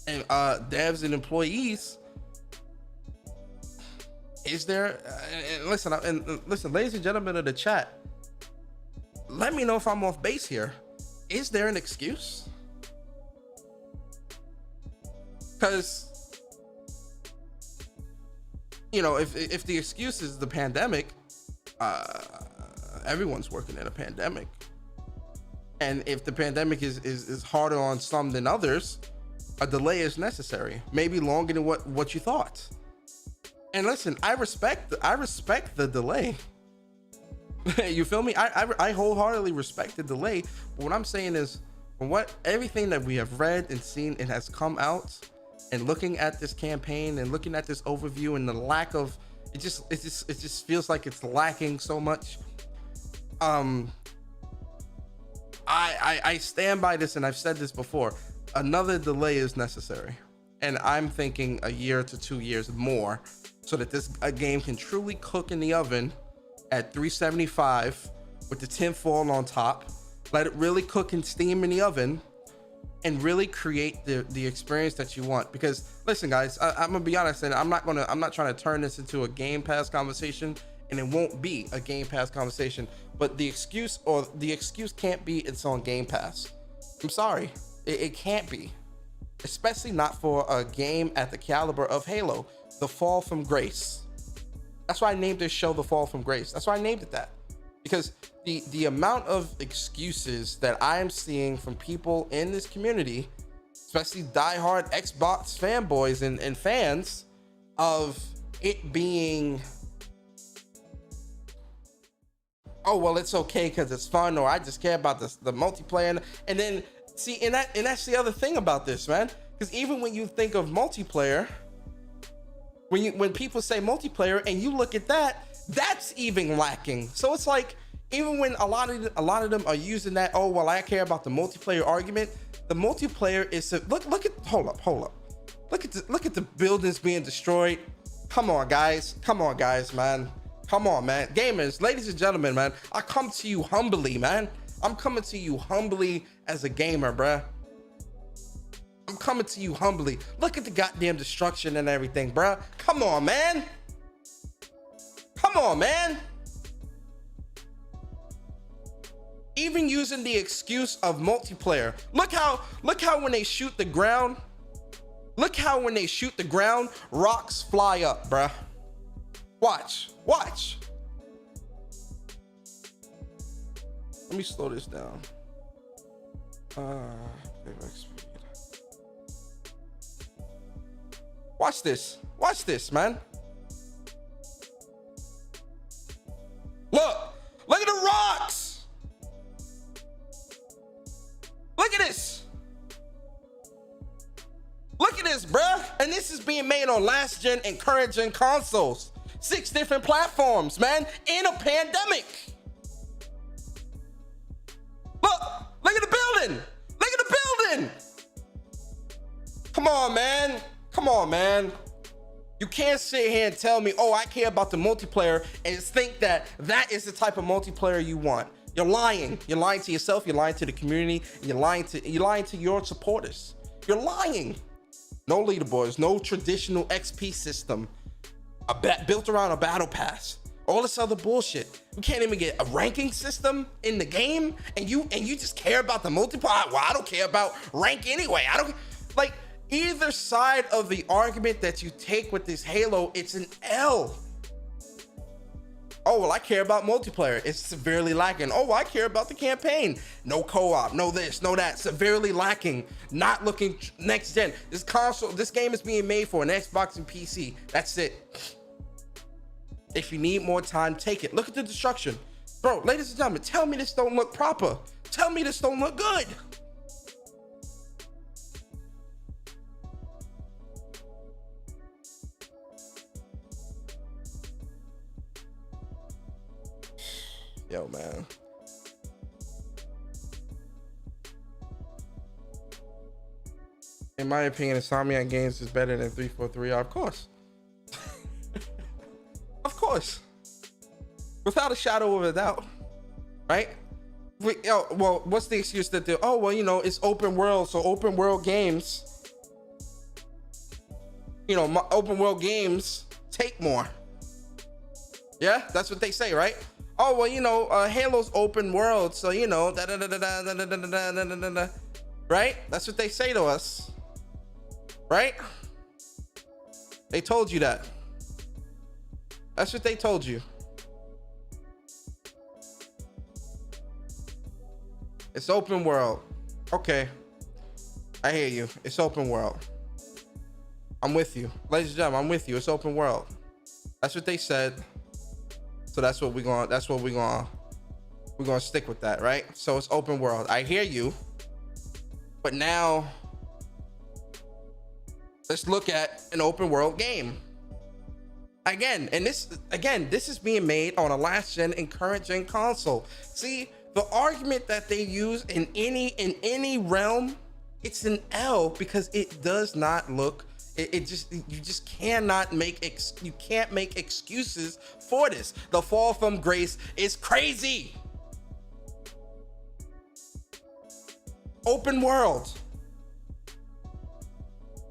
devs and employees. Is there, and listen, ladies and gentlemen of the chat, let me know if I'm off base here. Is there an excuse? Because, you know, if the excuse is the pandemic, everyone's working in a pandemic. And if the pandemic is harder on some than others, a delay is necessary, maybe longer than what you thought. And listen, I respect the delay. You feel me? I wholeheartedly respect the delay. But what I'm saying is, from everything that we have read and seen, it has come out, and looking at this campaign and looking at this overview and the lack of it just feels like it's lacking so much. I stand by this, and I've said this before. Another delay is necessary, and I'm thinking a year to 2 years more, so that this game can truly cook in the oven at 375 with the tinfoil on top. Let it really cook and steam in the oven, and really create the experience that you want. Because listen, guys, I'm gonna be honest, and I'm not trying to turn this into a Game Pass conversation, and it won't be a Game Pass conversation. But the excuse can't be it's on Game Pass. I'm sorry, it can't be, especially not for a game at the caliber of Halo. The Fall from Grace. That's why I named this show The Fall from Grace. That's why I named it that, because the amount of excuses that I am seeing from people in this community, especially diehard Xbox fanboys and fans, of it being, oh well, it's okay because it's fun, or I just care about the multiplayer. And then see, and that's the other thing about this, man, because even when you think of multiplayer, when people say multiplayer and you look at that, that's even lacking. So it's like, even when a lot of them are using that, oh well, I care about the multiplayer argument, the multiplayer is look at hold up, look at the buildings being destroyed. Come on guys, man. Come on, man. Gamers, ladies and gentlemen, man, I come to you humbly, man. I'm coming to you humbly as a gamer, bruh. I'm coming to you humbly. Look at the goddamn destruction and everything, bruh. Come on, man. Come on, man. Even using the excuse of multiplayer. Look how when they shoot the ground, rocks fly up, bruh. Watch. Let me slow this down. Watch this, man. Look at the rocks. Look at this. Look at this, bruh. And this is being made on last gen and current gen consoles. 6 different platforms, man, in a pandemic. Look at the building. Look at the building. Come on, man. You can't sit here and tell me, oh, I care about the multiplayer, and think that is the type of multiplayer you want. You're lying. You're lying to yourself. You're lying to the community. You're lying to your supporters. You're lying. No leaderboards, no traditional XP system built around a battle pass. All this other bullshit. We can't even get a ranking system in the game, and you just care about the multiplayer. Well, I don't care about rank anyway. I don't like either side of the argument that you take with this Halo. It's an L. Oh, well, I care about multiplayer. It's severely lacking. Oh, I care about the campaign. No co-op, no this, no that. Severely lacking. Not looking next gen. This game is being made for an Xbox and PC. That's it. If you need more time, take it. Look at the destruction. Bro, ladies and gentlemen, tell me this don't look proper. Tell me this don't look good. Yo, man. In my opinion, Insomniac Games is better than 343. Of course. Of course. Without a shadow of a doubt. Right? Well, what's the excuse that they're, oh, well, you know, it's open world. So open world games, you know, open world games take more. Yeah, that's what they say, right? Oh, well, you know, Halo's open world, so, you know, right? That's what they say to us, right? They told you that. That's what they told you. It's open world. Okay. I hear you. It's open world. I'm with you. Ladies and gentlemen, I'm with you. It's open world. That's what they said. So that's what we're gonna stick with that, right? So it's open world. I hear you. But now let's look at an open world game. Again, this is being made on a last gen and current gen console. See, the argument that they use in any realm, it's an L because it does not look. You just cannot make excuses for this. The fall from grace is crazy. Open world.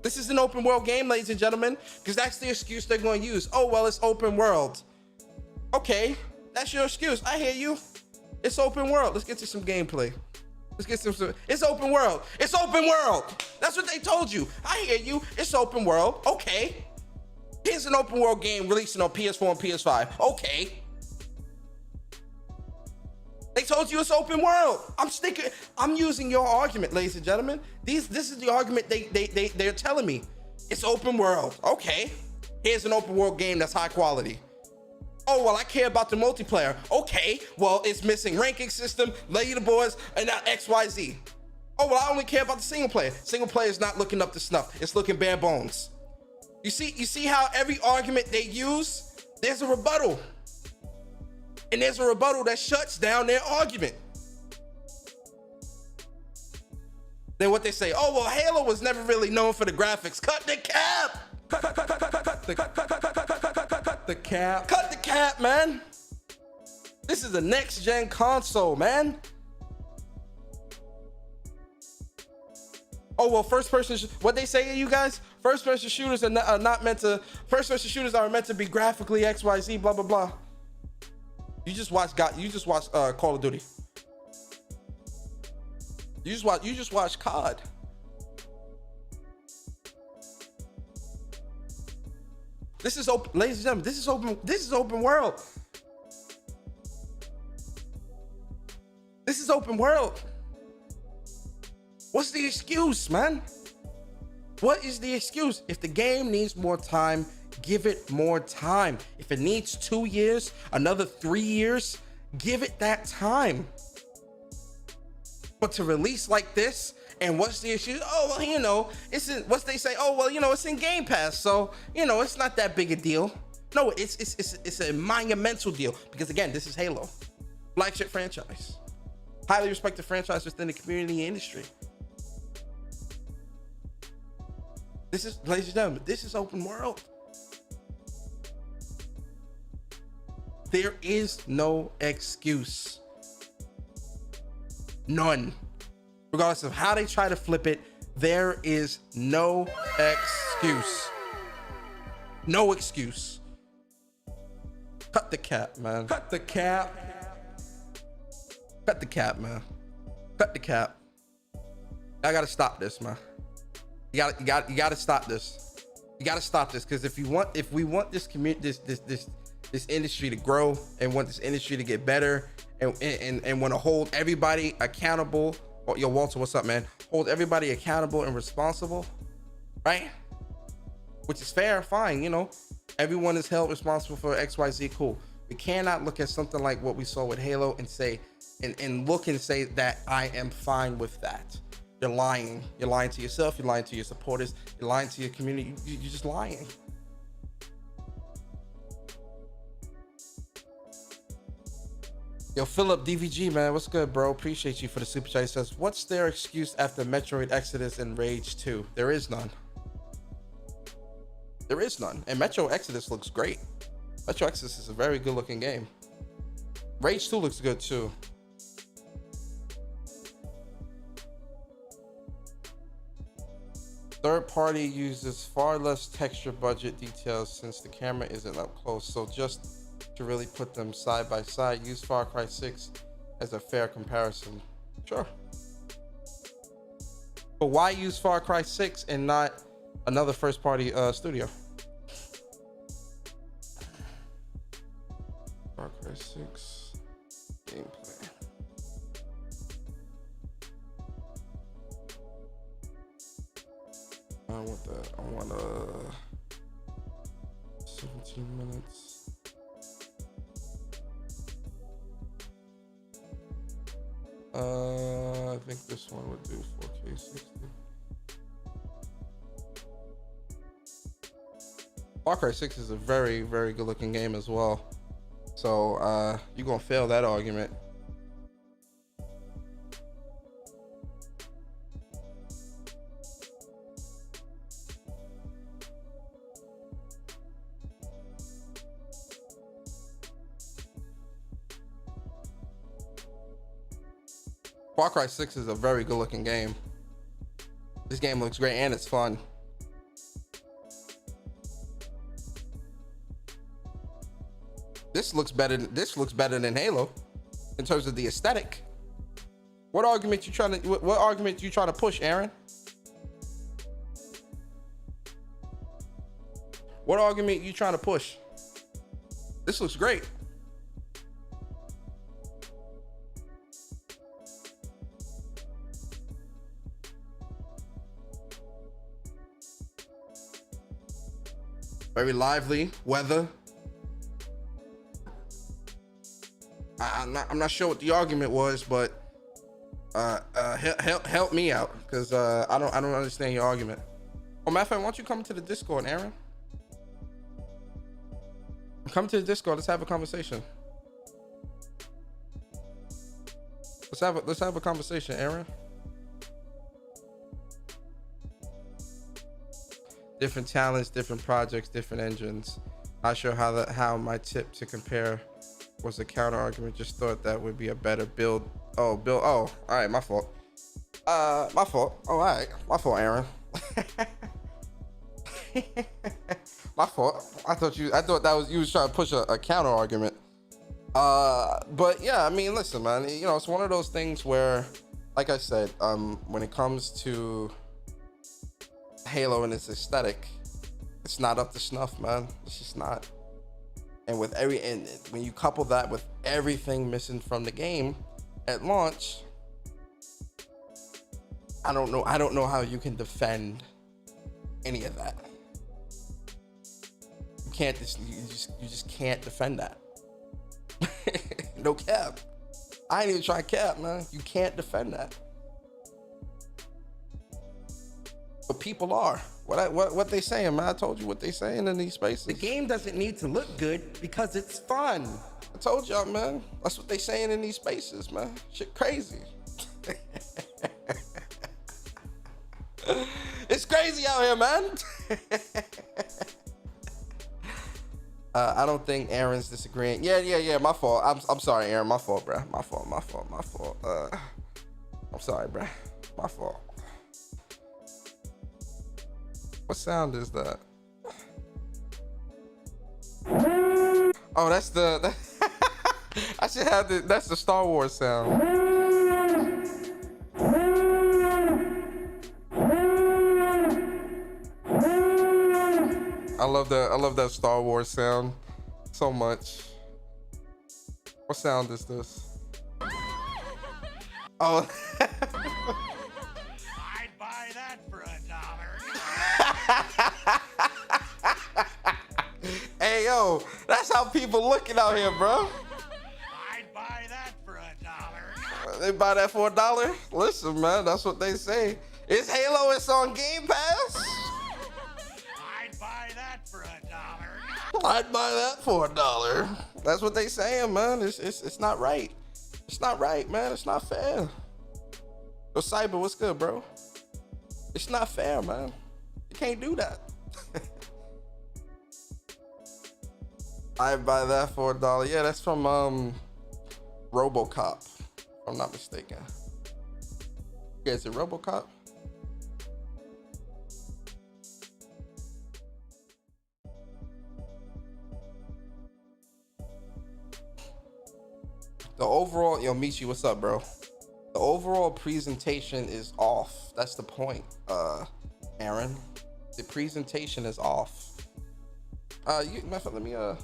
This is an open world game, ladies and gentlemen, because that's the excuse they're going to use. Oh, well, it's open world. Okay, that's your excuse. I hear you. It's open world. Let's get to some gameplay. Let's get some. It's open world. It's open world. That's what they told you. I hear you. It's open world. Okay. Here's an open world game releasing on PS4 and PS5. Okay. They told you it's open world. I'm using your argument, ladies and gentlemen. This is the argument they're telling me. It's open world. Okay. Here's an open world game that's high quality. Oh, well, I care about the multiplayer. Okay, well, it's missing ranking system, leaderboards, and now XYZ. Oh, well, I only care about the single player. Single player is not looking up to snuff. It's looking bare bones. You see how every argument they use, there's a rebuttal. And there's a rebuttal that shuts down their argument. Then what they say, oh, well, Halo was never really known for the graphics. Cut the cap. Cut the cap, man. This is a next gen console, man. Oh, well, first person, what they say to you guys? First person shooters are not meant to, first person shooters are meant to be graphically XYZ, blah, blah, blah. You just watch Call of Duty. You just watch COD. This is open, ladies and gentlemen. This is open world. This is open world. What's the excuse, man? What is the excuse? If the game needs more time, give it more time. If it needs 2 years, another 3 years, give it that time. But to release like this, and what's the issue? Oh, well, you know, it's in, what's they say? Oh, well, you know, it's in Game Pass, so, you know, it's not that big a deal. No, it's a monumental deal because, again, this is Halo, flagship franchise, highly respected franchise within the community industry. This is, ladies and gentlemen, this is open world. There is no excuse. None. Regardless of how they try to flip it, there is no excuse. No excuse. Cut the cap, man. Cut the cap. Cut the cap, man. Cut the cap. I gotta stop this, man. You gotta stop this. You got to stop this, because if we want this community, this industry to grow, and want this industry to get better, and want to hold everybody accountable. Oh, yo, Walter, what's up, man? Hold everybody accountable and responsible, right? Which is fair, fine. You know, everyone is held responsible for XYZ. Cool. We cannot look at something like what we saw with Halo and say, and look and say that I am fine with that. You're lying. You're lying to yourself. You're lying to your supporters. You're lying to your community. You're just lying. Yo, Philip DVG, man, what's good, bro? Appreciate you for the super chat. He says, what's their excuse after Metroid Exodus and Rage 2? There is none. There is none. And Metro Exodus looks great. Metro Exodus is a very good looking game. Rage 2 looks good too. Third party uses far less texture budget details since the camera isn't up close. So just to really put them side by side, use Far Cry 6 as a fair comparison. Sure. But why use Far Cry 6 and not another first party studio? Far Cry 6 gameplay. I want that. I want 17 minutes. I think this one would do 4K 60. Far Cry 6 is a very, very good looking game as well. So you're gonna fail that argument. Far Cry 6 is a very good looking game. This game looks great and it's fun. This looks better than Halo in terms of the aesthetic. What argument you trying to push, Aaron? What argument you trying to push? This looks great. Very lively weather. I'm not sure what the argument was, but help me out, because I don't understand your argument. Oh, matter of fact, why don't you come to the Discord, Aaron? Come to the Discord. Let's have a conversation. Let's have a conversation, Aaron. Different talents, different projects, different engines. Not sure how my tip to compare was a counter argument. Just thought that would be a better build. Oh, all right, my fault. My fault. Oh, all right, my fault, Aaron. My fault. I thought you was trying to push a counter argument. But yeah, I mean, listen, man. You know, it's one of those things where, like I said, when it comes to Halo and its aesthetic, it's not up to snuff, man. It's just not. And when you couple that with everything missing from the game at launch, I don't know how you can defend any of that. You just can't defend that. No cap. I ain't even trying to cap, man. You can't defend that. But people are. What they saying, man? I told you what they saying in these spaces. The game doesn't need to look good because it's fun. I told y'all, man. That's what they saying in these spaces, man. Shit crazy. It's crazy out here, man. I don't think Aaron's disagreeing. Yeah. My fault. I'm sorry, Aaron. My fault, bro. My fault. I'm sorry, bro. My fault. What sound is that? Oh, that's the. I should have the. That's the Star Wars sound. love that Star Wars sound so much. What sound is this? Oh. I'd buy that for $1. Hey yo, that's how people looking out here, bro. I'd buy that for $1. They buy that for $1? Listen, man, that's what they say. It's Halo, it's on Game Pass. I'd buy that for $1. I'd buy that for $1. That's what they saying, man. It's not right. It's not right, man. It's not fair. Yo, Cyber, what's good, bro? It's not fair, man. You can't do that. I'd buy that for $1. Yeah, that's from RoboCop, if I'm not mistaken. Yeah, is it RoboCop? The overall, yo, Michi, what's up, bro? The overall presentation is off. That's the point, Aaron. The presentation is off. You, let me, Aaron,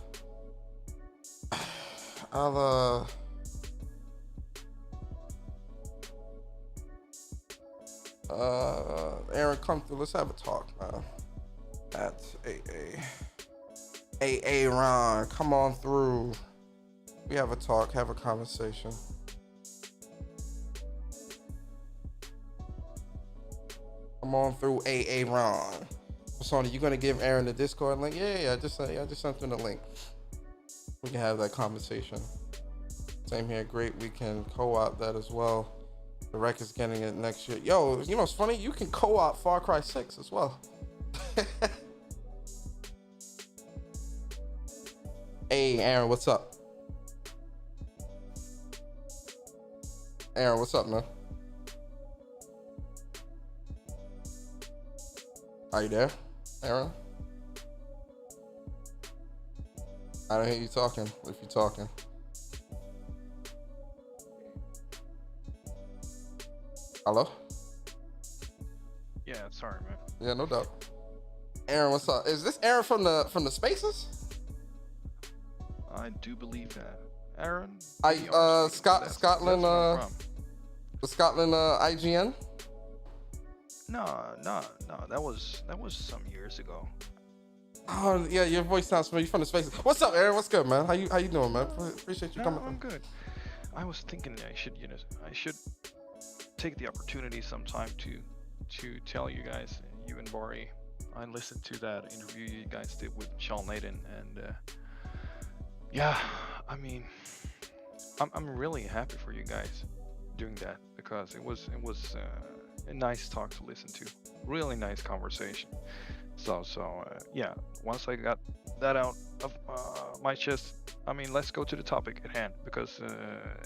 come through. Let's have a talk, man. That's AA Ron, come on through. We have a talk, have a conversation. Come on through, AA Ron. Sony, you gonna give Aaron the Discord link? Yeah, I just sent him the link. We can have that conversation. Same here, great. We can co-op that as well. The rec is getting it next year. Yo, you know what's funny? You can co-op Far Cry 6 as well. Hey, Aaron, what's up? Aaron, what's up, man? Are you there, Aaron? I don't hear you talking, if you're talking. Hello? Yeah, sorry, man. Yeah, no doubt. Aaron, what's up? Is this Aaron from the Spaces? I do believe that. Aaron? Scotland, the Scotland IGN? No, that was some years ago. Oh yeah, your voice sounds familiar. You're from the Spaces. What's up, Aaron? What's good, man? How you doing, man? Appreciate you coming. I'm good. I was thinking I should take the opportunity sometime to tell you guys, you and Bori, I listened to that interview you guys did with Sean Layden, and yeah, I mean, I'm really happy for you guys doing that, because it was a nice talk to listen to, really nice conversation. So yeah, once I got that out of my chest, I mean, let's go to the topic at hand, because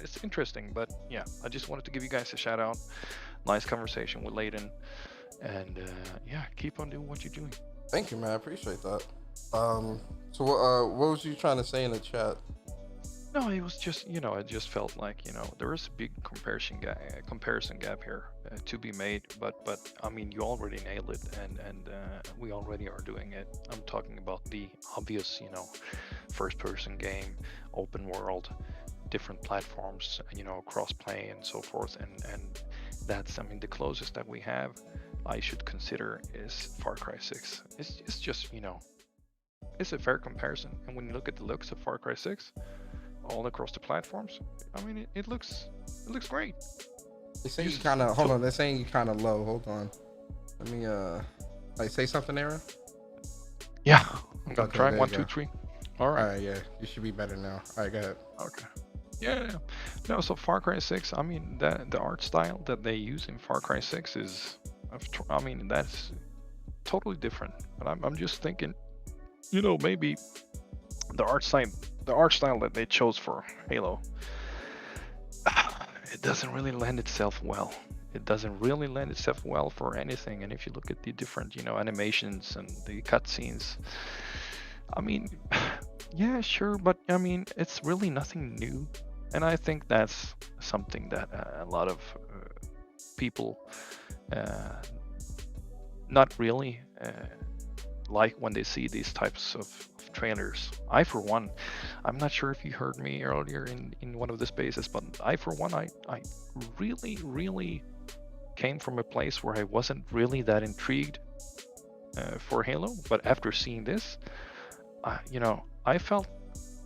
it's interesting. But yeah, I just wanted to give you guys a shout out. Nice conversation with Layden, and yeah, keep on doing what you're doing. Thank you, man. I appreciate that. So what was you trying to say in the chat? No, it was just, I just felt like, there is a big comparison gap here to be made, but I mean, you already nailed it, and we already are doing it. I'm talking about the obvious, first-person game, open world, different platforms, cross-play and so forth, and that's, I mean, the closest that we have, I should consider, is Far Cry 6. It's just, it's a fair comparison, and when you look at the looks of Far Cry 6, all across the platforms, I mean, it looks great. They say you kind of, hold on, they're saying you kind of low. Hold on. Let me, say something, Aaron? Yeah, I'm gonna Okay, try. there 1, you 2, go. 3. All right, yeah, you should be better now. All right, go ahead. Okay. Yeah. No, so Far Cry 6, I mean, the art style that they use in Far Cry 6 is, I mean, that's totally different. But I'm just thinking, maybe the art style that they chose for Halo, it doesn't really lend itself well. It doesn't really lend itself well for anything. And if you look at the different, animations and the cutscenes, I mean, yeah, sure, but I mean, it's really nothing new. And I think that's something that a lot of people not really like when they see these types of trailers. I, for one, I'm not sure if you heard me earlier in one of the spaces, but I, for one, I really came from a place where I wasn't really that intrigued for Halo, but after seeing this, I felt,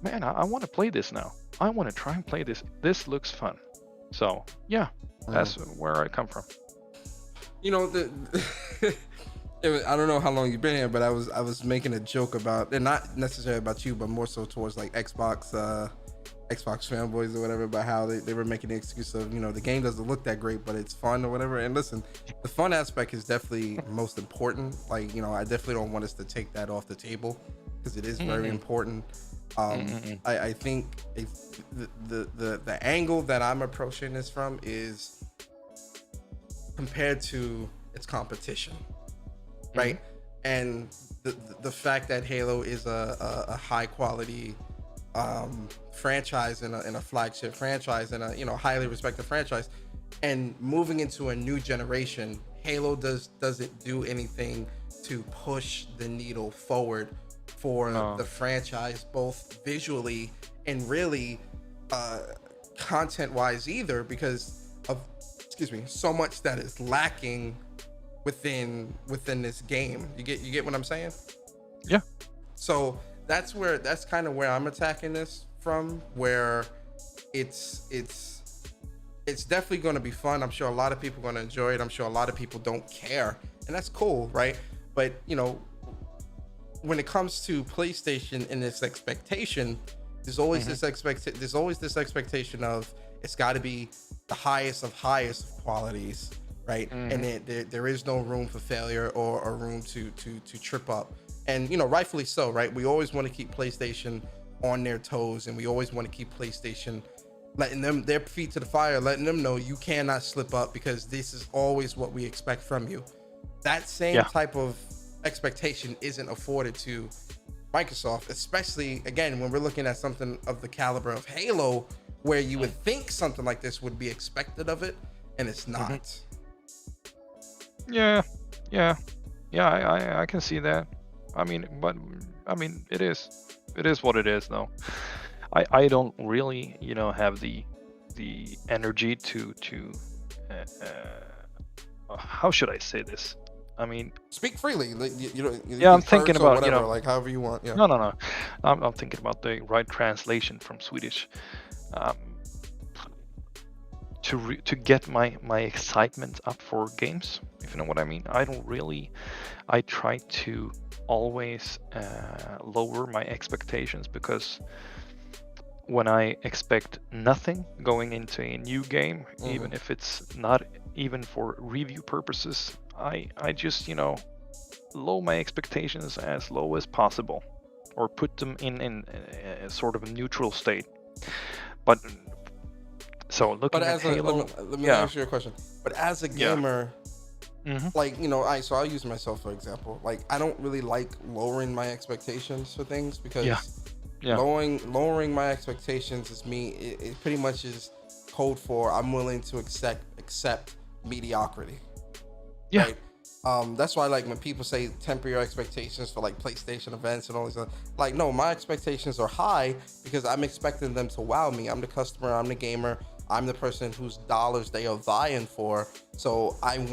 man, I want to play this now. I want to try and play this. This looks fun. So yeah, that's where I come from. You know, I don't know how long you've been here, but I was making a joke about, and not necessarily about you, but more so towards like Xbox fanboys or whatever, about how they were making the excuse of, the game doesn't look that great, but it's fun or whatever. And listen, the fun aspect is definitely most important. Like, I definitely don't want us to take that off the table, because it is very important. I think the angle that I'm approaching this from is compared to its competition, right? And the fact that Halo is a high quality franchise and a flagship franchise and a highly respected franchise, and moving into a new generation, Halo doesn't do anything to push the needle forward for the franchise, both visually and really content wise either, because of so much that is lacking within this game. You get what I'm saying? Yeah. So that's kind of where I'm attacking this from, where it's definitely going to be fun. I'm sure a lot of people are going to enjoy it. I'm sure a lot of people don't care, and that's cool, right? But when it comes to PlayStation and its expectation, there's always this expectation of it's got to be the highest of qualities, right? And there is no room for failure or room to trip up. And rightfully so, right? We always want to keep PlayStation on their toes, and we always want to keep PlayStation letting them their feet to the fire, letting them know you cannot slip up, because this is always what we expect from you. That same type of expectation isn't afforded to Microsoft, especially again when we're looking at something of the caliber of Halo, where you would think something like this would be expected of it, and it's not. Yeah, I can see that. It is what it is, though. I don't really, have the energy to how should I say this? Speak freely. I'm thinking about whatever, like however you want. Yeah. No. I'm thinking about the right translation from Swedish. To get my excitement up for games, if you know what I mean. I try to always lower my expectations, because when I expect nothing going into a new game, even if it's not even for review purposes, I just lower my expectations as low as possible, or put them in a sort of a neutral state. But so looking at Halo, let me ask you a question. But as a gamer, like so I'll use myself for example. Like, I don't really like lowering my expectations for things, because lowering my expectations is me. It pretty much is code for I'm willing to accept mediocrity. Yeah. Right? That's why, like, when people say temper your expectations for like PlayStation events and all this stuff, like, no, my expectations are high because I'm expecting them to wow me. I'm the customer, I'm the gamer, I'm the person whose dollars they are vying for. So I'm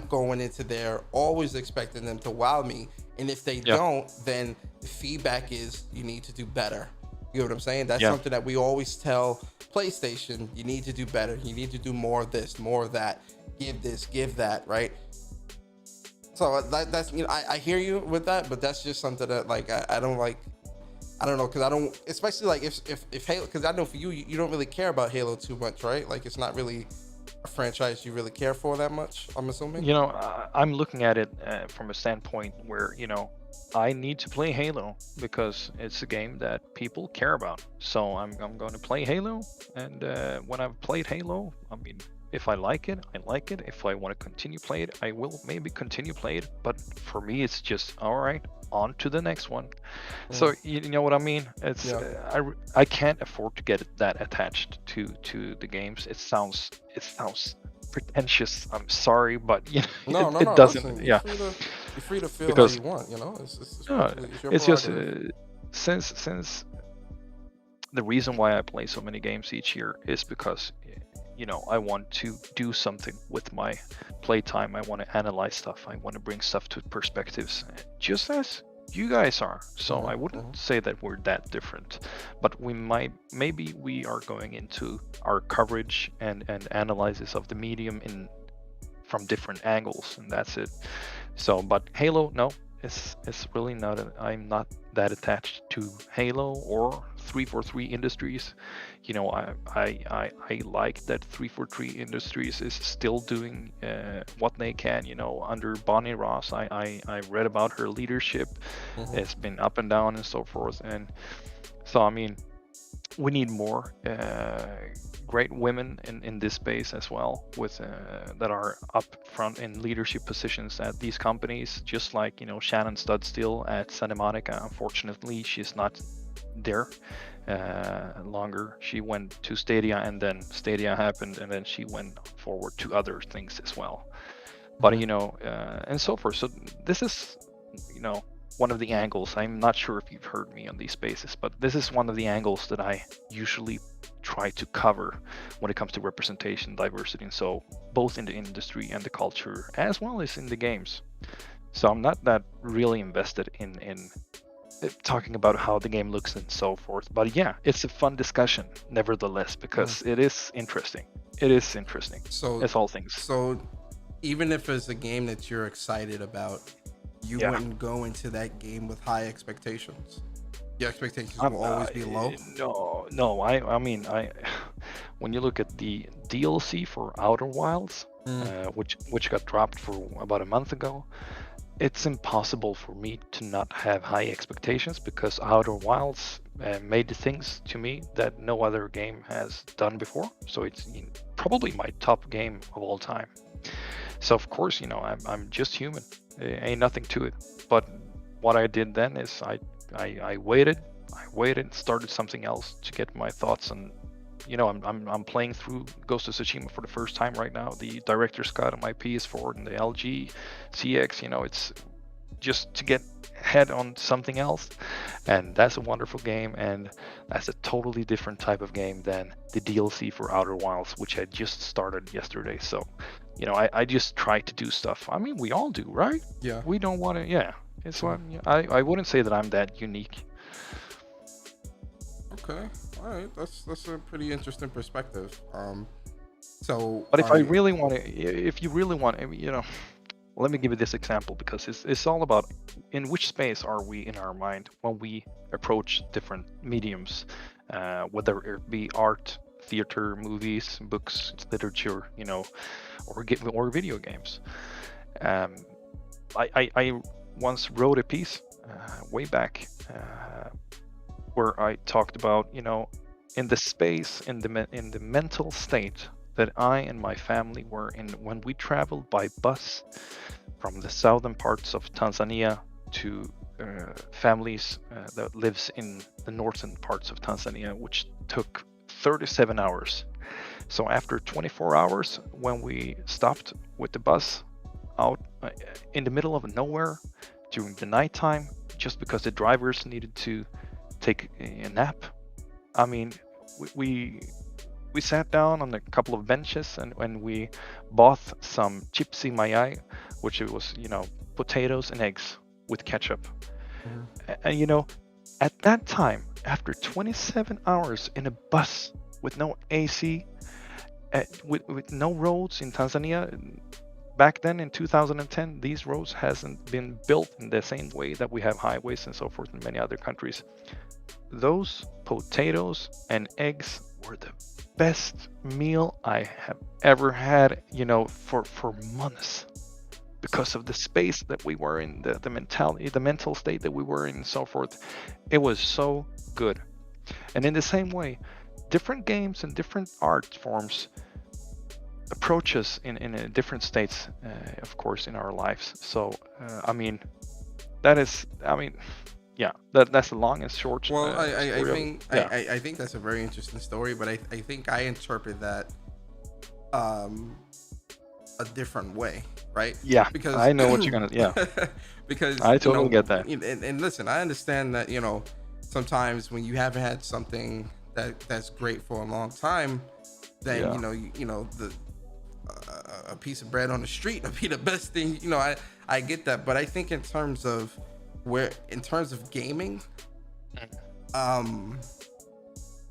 going into there always expecting them to wow me. And if they don't, then the feedback is you need to do better. You know what I'm saying? That's something that we always tell PlayStation. You need to do better. You need to do more of this, more of that. Give this, give that, right? So that's I hear you with that, but that's just something that like I don't like. I don't know, because I don't, especially like if Halo, because I know for you don't really care about Halo too much, right? Like, it's not really a franchise you really care for that much, I'm assuming. I'm looking at it from a standpoint where I need to play Halo because it's a game that people care about. So I'm going to play Halo, and when I've played Halo, if I like it, I like it. If I want to continue play it, I will maybe continue play it. But for me, it's just all right. On to the next one. So you know what I mean? It's I can't afford to get that attached to the games. It sounds pretentious. I'm sorry, but you know, No, it doesn't. listen, Yeah, you're free to feel because how you want. You know, it's no, it's your it's just prerogative. since the reason why I play so many games each year is because, you know, I want to do something with my playtime. I want to analyze stuff. I want to bring stuff to perspectives, just as you guys are. So I wouldn't say that we're that different, but maybe we are going into our coverage and analysis of the medium from different angles, and that's it. So, but Halo, no, it's really not. I'm not that attached to Halo or 343 Industries. You know, I like that 343 Industries is still doing what they can. You know, under Bonnie Ross, I read about her leadership. It's been up and down and so forth, and so I mean, we need more great women in this space as well, with that are up front in leadership positions at these companies, just like, you know, Shannon Studstill at Santa Monica. Unfortunately, she's not there longer. She went to Stadia, and then Stadia happened, and then she went forward to other things as well. But you know, and so forth. So this is, you know, one of the angles. I'm not sure if you've heard me on these spaces, but this is one of the angles that I usually try to cover when it comes to representation, diversity, and so both in the industry and the culture, as well as in the games. So I'm not that really invested in talking about how the game looks and so forth. But yeah, it's a fun discussion nevertheless, because it is interesting. It is interesting. So it's all things. So even if it's a game that you're excited about, you wouldn't go into that game with high expectations. Your expectations will always be low. No. I mean, when you look at the DLC for Outer Wilds, which got dropped for about a month ago, it's impossible for me to not have high expectations, because Outer Wilds made things to me that no other game has done before. So it's probably my top game of all time. So of course, you know, I'm just human. Ain't nothing to it. But what I did then is I waited, started something else to get my thoughts on. You know, I'm playing through Ghost of Tsushima for the first time right now, the director's cut on my PS4 and the LG CX. You know, it's just to get head on something else, and that's a wonderful game, and that's a totally different type of game than the DLC for Outer Wilds, which I just started yesterday. So, you know, I just try to do stuff. I mean, we all do, right? Yeah. We don't want to. Yeah. It's what I wouldn't say that I'm that unique. Okay. All right. That's a pretty interesting perspective. So. But if you really want, you know, let me give you this example, because it's all about in which space are we in our mind when we approach different mediums, whether it be art, theater, movies, books, literature, you know, or video games. I once wrote a piece way back where I talked about, you know, in the space, in the mental state that I and my family were in when we traveled by bus from the southern parts of Tanzania to families that lives in the northern parts of Tanzania, which took 37 hours. So after 24 hours, when we stopped with the bus out in the middle of nowhere during the nighttime, just because the drivers needed to take a nap, I mean, we sat down on a couple of benches and we bought some chipsi mayai, which it was, you know, potatoes and eggs with ketchup. And you know, at that time, after 27 hours in a bus with no AC, with no roads in Tanzania, back then in 2010, these roads hasn't been built in the same way that we have highways and so forth in many other countries. Those potatoes and eggs were the best meal I have ever had, you know, for months, because of the space that we were in, the mentality, the mental state that we were in and so forth. It was so good. And in the same way, different games and different art forms approach us in different states, of course, in our lives. So I mean, yeah, that's the long and short. Well, I think that's a very interesting story, but I think I interpret that a different way, right? Yeah, because I know what you're gonna. Yeah, because I totally get that. And listen, I understand that sometimes when you haven't had something that's great for a long time, then a piece of bread on the street would be the best thing. I get that, but I think in terms of gaming,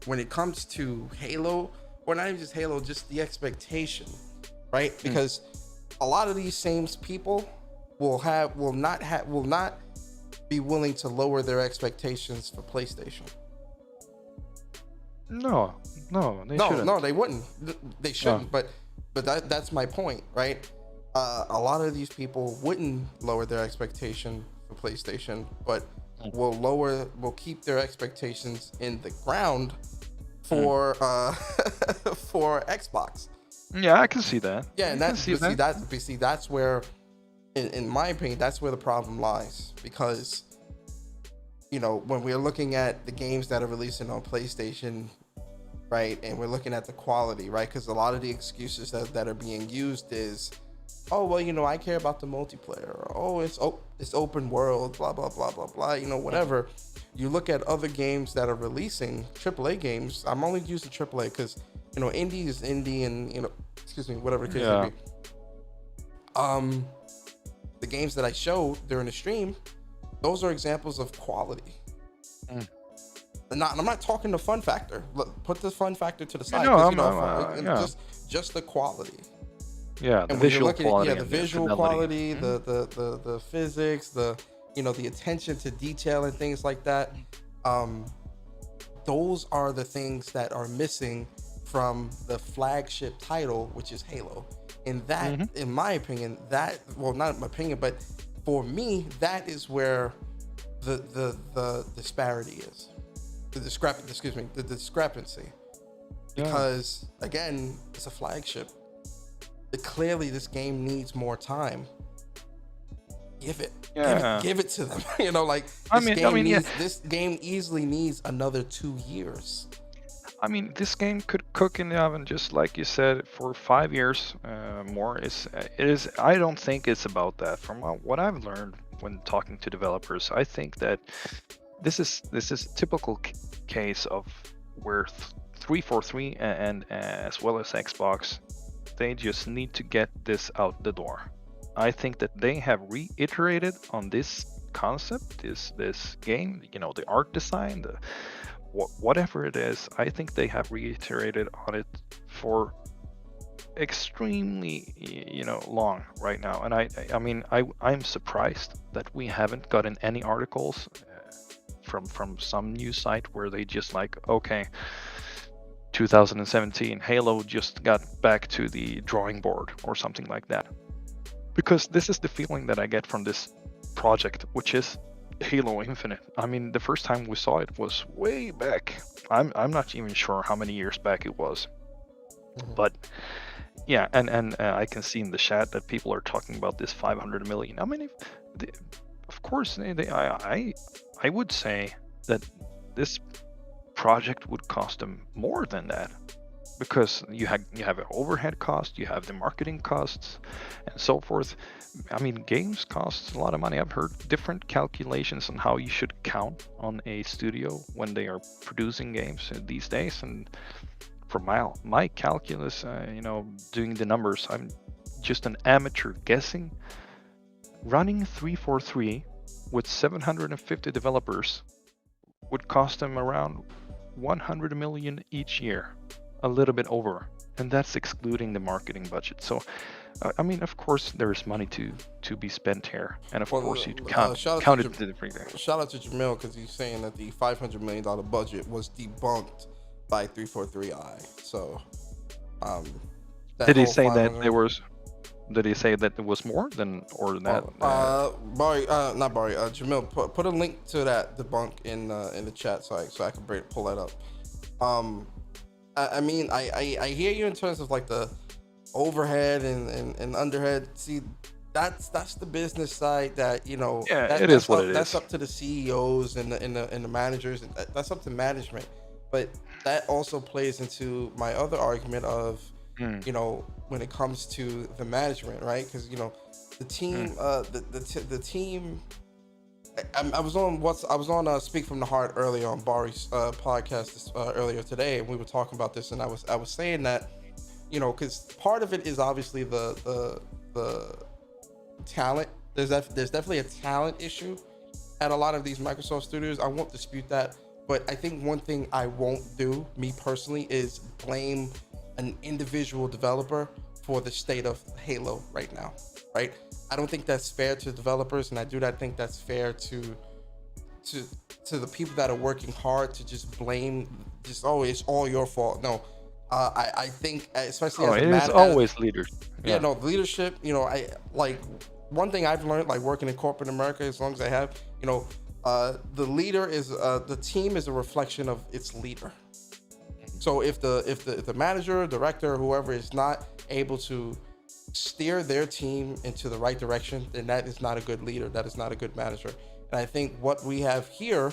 when it comes to Halo, or not even just Halo, just the expectation, right? Because a lot of these same people will not be willing to lower their expectations for PlayStation. No, they shouldn't. No, they wouldn't. They shouldn't. But that's my point, right? A lot of these people wouldn't lower their expectation for PlayStation, but will keep their expectations in the ground for for Xbox. Yeah, I can see that. Yeah, and that's where, in my opinion, that's where the problem lies. Because when we're looking at the games that are releasing on PlayStation, right, and we're looking at the quality, right, because a lot of the excuses that are being used is, oh well, I care about the multiplayer, or it's open world, blah blah blah blah blah, whatever. You look at other games that are releasing, AAA games. I'm only using AAA because indie is indie, and whatever the case may be. The games that I showed during the stream, those are examples of quality. I'm not talking the fun factor. Put the fun factor to the side. Just the quality. Yeah, the visual quality. The visual quality, the physics, the attention to detail and things like that. Those are the things that are missing from the flagship title, which is Halo. And that, in my opinion, not my opinion, but for me, that is where the disparity is. The discrepancy. Because again, it's a flagship. Clearly this game needs more time. Give it to them. This game easily needs another 2 years. I mean, this game could cook in the oven, just like you said, for 5 years more. It is. I don't think it's about that. From what I've learned when talking to developers, I think that this is a typical case of where 343 and as well as Xbox, they just need to get this out the door. I think that they have reiterated on this concept, this game, the art design, whatever it is. I think they have reiterated on it for extremely long right now. And I'm surprised that we haven't gotten any articles from some news site where they just 2017 Halo just got back to the drawing board or something like that. Because this is the feeling that I get from this project, which is Halo Infinite. I mean, the first time we saw it was way back. I'm not even sure how many years back it was. But yeah, and I can see in the chat that people are talking about this 500 million. I mean, of course, I would say that this project would cost them more than that. Because you have an overhead cost, you have the marketing costs, and so forth. I mean, games cost a lot of money. I've heard different calculations on how you should count on a studio when they are producing games these days. And for my calculus, doing the numbers, I'm just an amateur guessing. Running 343 with 750 developers would cost them around 100 million each year. A little bit over, and that's excluding the marketing budget. So I mean, of course there's money to be spent here, and of course you count it to the free game. Shout out to Jamil, because he's saying that the $500 million budget was debunked by 343i. So did he say that there was Did he say that it was more than or that? Not Barry. Jamil, put a link to that debunk in the chat so I can pull that up. I mean, I hear you in terms of like the overhead and underhead. See, that's the business side that, you know. Yeah, it is what it is. That's up to the CEOs and the managers. That's up to management. But that also plays into my other argument of you know, when it comes to the management, right? Because you know, the team, the team. I was on Speak from the Heart earlier on Bari's podcast earlier today, and we were talking about this, and I was saying that, you know, because part of it is obviously the talent. There's definitely a talent issue at a lot of these Microsoft studios. I won't dispute that, but I think one thing I won't do, me personally, is blame an individual developer for the state of Halo right now, right? I don't think that's fair to developers, and I do not think that's fair to the people that are working hard to just blame, just, oh, it's all your fault. No, I think, especially as always leaders. Yeah, no, leadership, you know, I like, one thing I've learned, like working in corporate America, as long as I have, you know, the leader is, the team is a reflection of its leader. So if the manager, director, whoever is not able to steer their team into the right direction, then that is not a good leader. That is not a good manager. And I think what we have here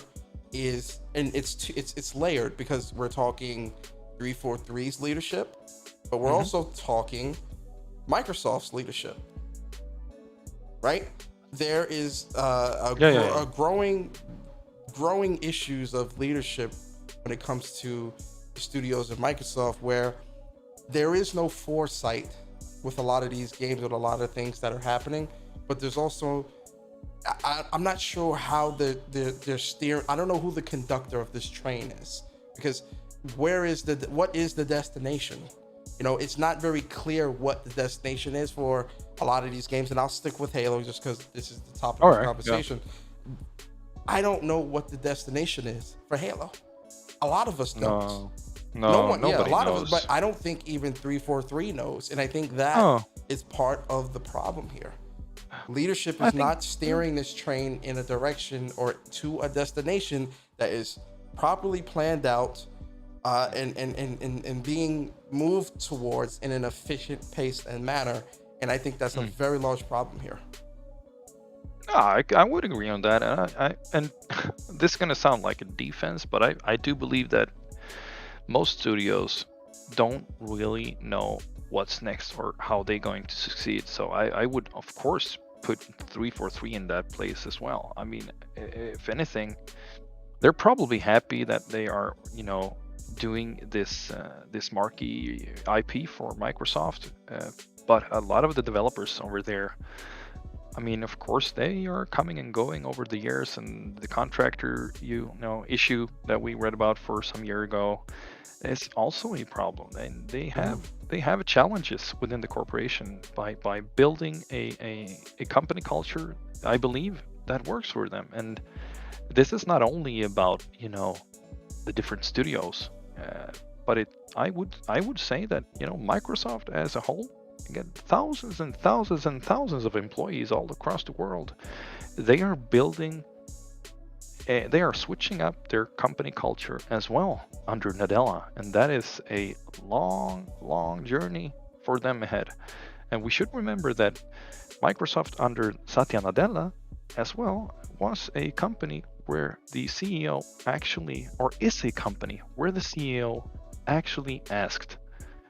is, and it's layered, because we're talking 343's leadership, but we're also talking Microsoft's leadership, right? There is a growing issues of leadership when it comes to the studios of Microsoft, where there is no foresight with a lot of these games, with a lot of things that are happening. But there's also, I'm not sure how they're steering. I don't know who the conductor of this train is, because what is the destination? You know, it's not very clear what the destination is for a lot of these games. And I'll stick with Halo just because this is the topic of the conversation. Yeah. I don't know what the destination is for Halo. A lot of us don't. No one, a lot knows. Of us, but I don't think even 343 knows. And I think that is part of the problem here. Leadership is not steering this train in a direction or to a destination that is properly planned out, and being moved towards in an efficient pace and manner. And I think that's a very large problem here. I would agree on that, and this is gonna sound like a defense, but I do believe that most studios don't really know what's next or how they're going to succeed. So I would, of course, put 343 in that place as well. I mean, if anything, they're probably happy that they are, you know, doing this marquee IP for Microsoft, but a lot of the developers over there, I mean, of course, they are coming and going over the years, and the contractor, issue that we read about for some year ago is also a problem. And they have challenges within the corporation by building a company culture, I believe, that works for them. And this is not only about, you know, the different studios, but I would say that, you know, Microsoft as a whole, again, thousands and thousands and thousands of employees all across the world, they are building, they are switching up their company culture as well under Nadella, and that is a long journey for them ahead. And we should remember that Microsoft under Satya Nadella as well was a company where the CEO actually, or is a company where the CEO actually asked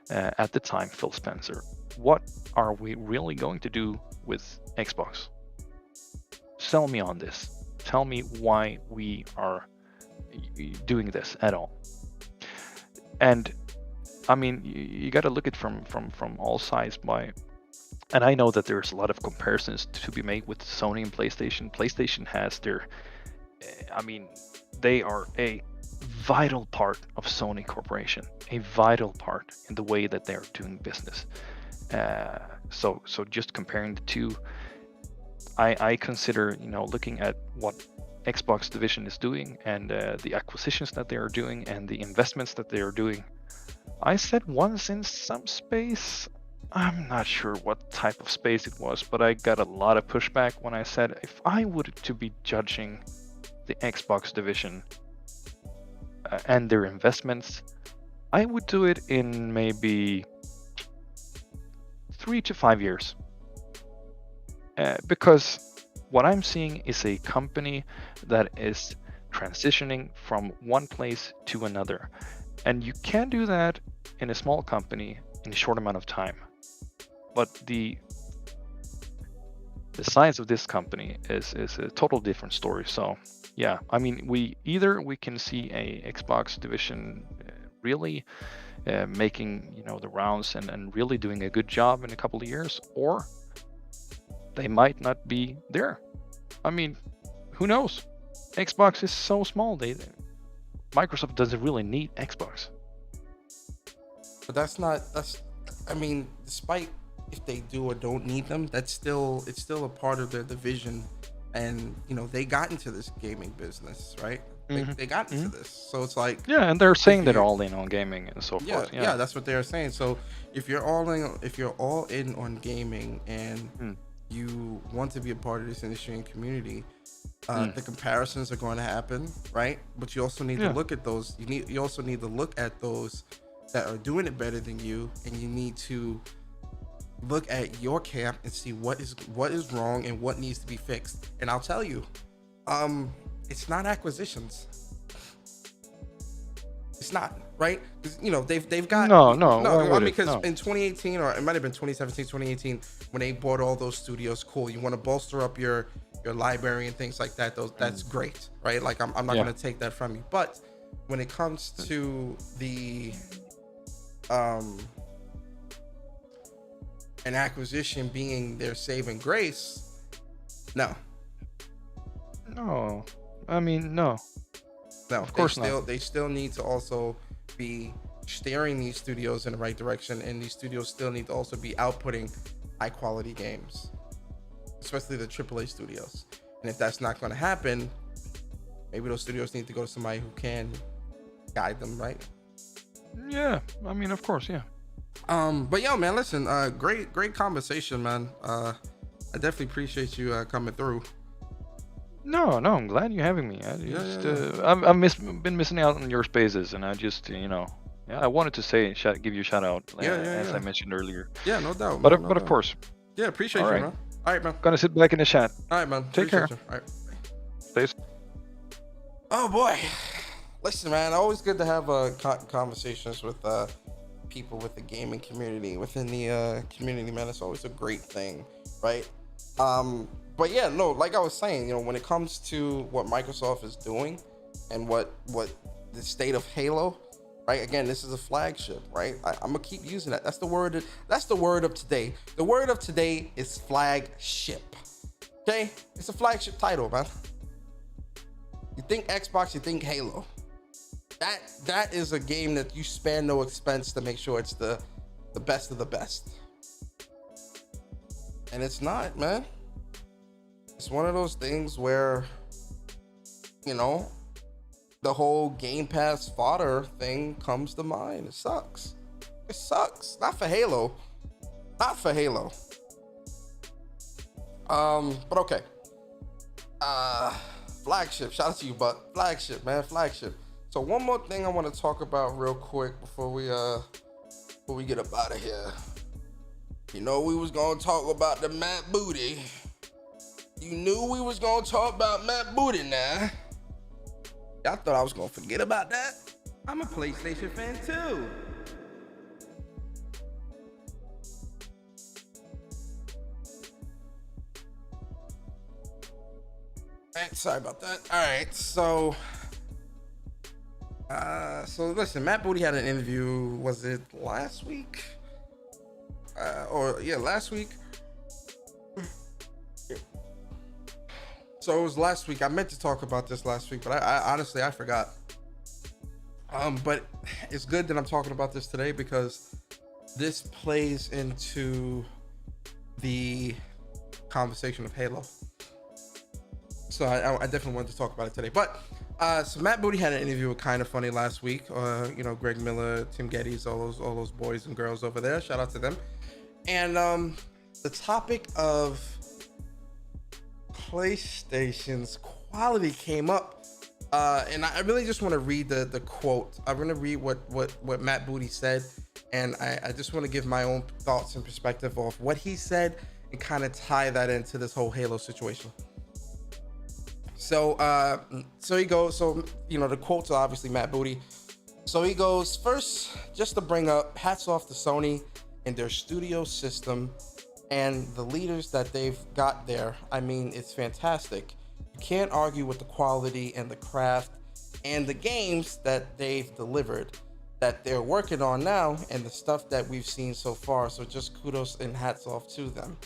at the time, Phil Spencer, what are we really going to do with Xbox? Sell me on this. Tell me why we are doing this at all. And I mean, you got to look at from all sides. And I know that there's a lot of comparisons to be made with Sony and PlayStation. PlayStation has their, I mean, they are a vital part of Sony Corporation, a vital part in the way that they're doing business. So just comparing the two, I consider, you know, looking at what Xbox division is doing and the acquisitions that they are doing and the investments that they are doing. I said once in some space, I'm not sure what type of space it was, but I got a lot of pushback when I said if I were to be judging the Xbox division and their investments, I would do it in maybe 3 to 5 years. Because what I'm seeing is a company that is transitioning from one place to another. And you can't do that in a small company in a short amount of time. But the size of this company is a total different story. So yeah, I mean, we can see a Xbox division really making, you know, the rounds and really doing a good job in a couple of years, or they might not be there. I mean, who knows? Xbox is so small. Microsoft doesn't really need Xbox. But I mean, despite if they do or don't need them, it's still a part of their division. And, you know, they got into this gaming business, right? They got into this. So it's like... Yeah, and they're saying they're all in on gaming and so forth. Yeah, that's what they're saying. So if you're all in on gaming and you want to be a part of this industry and community, the comparisons are going to happen, right? But you also need to look at those. You also need to look at those that are doing it better than you, and you need to look at your camp and see what is wrong and what needs to be fixed. And I'll tell you, it's not acquisitions. It's not, right? You know, they've got no. I mean, because in 2018, or it might have been 2017, 2018, when they bought all those studios, cool. You want to bolster up your library and things like that. That's great, right? Like I'm not going to take that from you. But when it comes to the an acquisition being their saving grace, no. I mean, no. Of course not. They still need to also be steering these studios in the right direction, and these studios still need to also be outputting high quality games, especially the AAA studios. And if that's not going to happen, maybe those studios need to go to somebody who can guide them, right? Yeah, I mean, of course, yeah. But yo, man, listen, great conversation, man. I definitely appreciate you coming through. No, I'm glad you're having me. I've been missing out on your spaces, and I just, you know, I wanted to give you a shout out, as I mentioned earlier. Yeah, no doubt. But of course. Yeah, appreciate you, man. All right, man. Gonna sit back in the chat. All right, man. Take care. You. All right. Stay. Oh boy, listen, man. Always good to have conversations with people with the gaming community within the community, man. It's always a great thing, right? But yeah, no, like I was saying, you know, when it comes to what Microsoft is doing and what the state of Halo, right? Again, this is a flagship, right? I'm gonna keep using that. That's the word of today. The word of today is flagship. Okay, it's a flagship title, man. You think Xbox, you think Halo. That is a game that you spare no expense to make sure it's the best of the best. And it's not, man. It's one of those things where, you know, the whole Game Pass fodder thing comes to mind. It sucks. It sucks. Not for Halo. Not for Halo. But okay. Flagship. Shout out to you, but flagship, man. Flagship. So one more thing I want to talk about real quick before we get up out of here. You know we was gonna talk about the Matt Booty. You knew we was gonna talk about Matt Booty now. Y'all thought I was gonna forget about that? I'm a PlayStation fan too. Sorry about that. All right, so listen, Matt Booty had an interview. Was it last week? Last week. So it was last week. I meant to talk about this last week, but I honestly forgot. But it's good that I'm talking about this today because this plays into the conversation of Halo. So I definitely wanted to talk about it today. But so Matt Booty had an interview with Kinda Funny last week. You know, Greg Miller, Tim Geddes, all those boys and girls over there. Shout out to them. And the topic of PlayStation's quality came up, and I really just want to read the quote. I'm gonna read what Matt Booty said, and I just want to give my own thoughts and perspective of what he said and kind of tie that into this whole Halo situation. So here you go. So, you know, the quotes are obviously Matt Booty. So he goes, first, just to bring up, hats off to Sony and their studio system and the leaders that they've got there. I mean, it's fantastic. You can't argue with the quality and the craft and the games that they've delivered, that they're working on now, and the stuff that we've seen so far. So just kudos and hats off to them.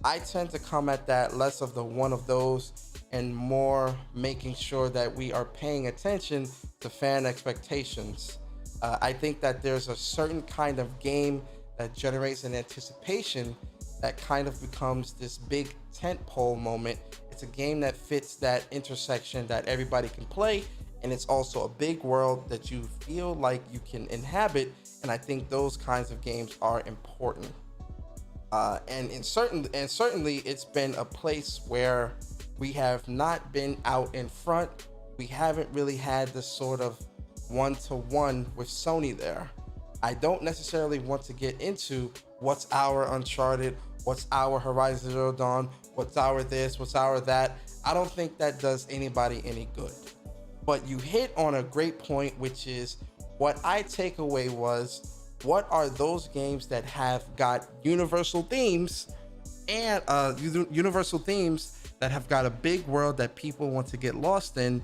I tend to come at that less of the one of those and more making sure that we are paying attention to fan expectations. I think that there's a certain kind of game that generates an anticipation that kind of becomes this big tentpole moment. It's a game that fits that intersection that everybody can play, and it's also a big world that you feel like you can inhabit, and I think those kinds of games are important. And certainly it's been a place where we have not been out in front. We haven't really had this sort of one-to-one with Sony there. I don't necessarily want to get into what's our Uncharted, what's our Horizon Zero Dawn, what's our this, what's our that. I don't think that does anybody any good. But you hit on a great point, which is what I take away was, what are those games that have got universal themes and universal themes that have got a big world that people want to get lost in,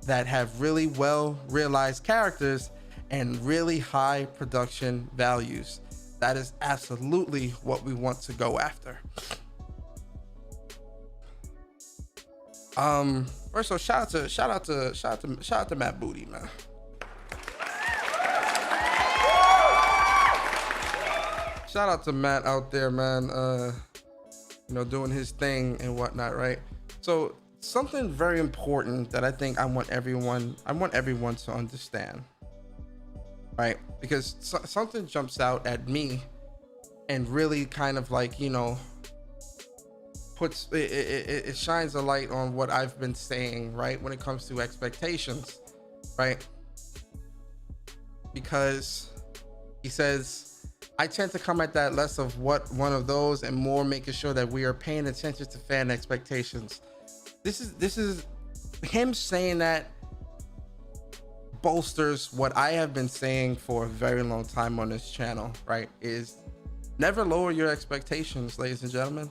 that have really well realized characters and really high production values. That is absolutely what we want to go after. First of all, shout out to Matt Booty, man. Shout out to Matt out there, man. Doing his thing and whatnot, right? So something very important that I think I want everyone to understand, right? Because something jumps out at me and really kind of like, puts it shines a light on what I've been saying, right? When it comes to expectations, right? Because he says, I tend to come at that less of what one of those and more making sure that we are paying attention to fan expectations. This is him saying that bolsters what I have been saying for a very long time on this channel, right? Is never lower your expectations, ladies and gentlemen,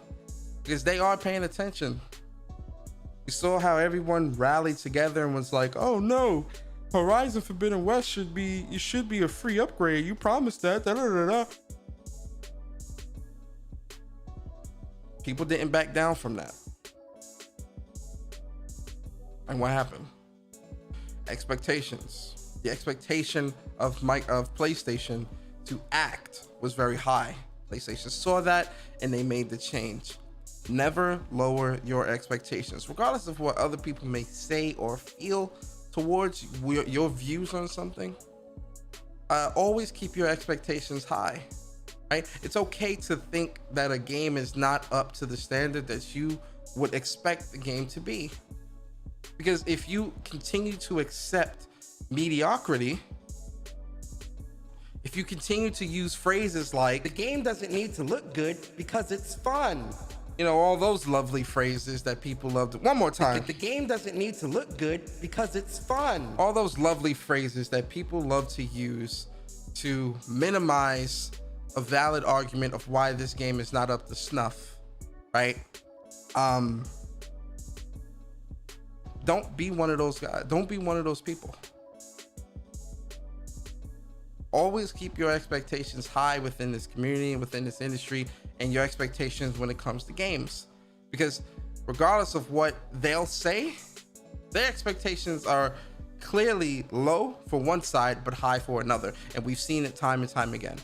because they are paying attention. We saw how everyone rallied together and was like, oh no, Horizon Forbidden West should be a free upgrade. You promised that. Da, da, da, da. People didn't back down from that. And what happened? Expectations. The expectation of PlayStation to act was very high. PlayStation saw that and they made the change. Never lower your expectations, regardless of what other people may say or feel towards your views on something. Always keep your expectations high, right? It's okay to think that a game is not up to the standard that you would expect the game to be, because if you continue to accept mediocrity, if you continue to use phrases like the game doesn't need to look good because it's fun, all those lovely phrases that people love to, one more time. The game doesn't need to look good because it's fun. All those lovely phrases that people love to use to minimize a valid argument of why this game is not up to snuff, right? Don't be one of those guys. Don't be one of those people. Always keep your expectations high within this community and within this industry, and your expectations when it comes to games, because regardless of what they'll say, their expectations are clearly low for one side but high for another, and we've seen it time and time again.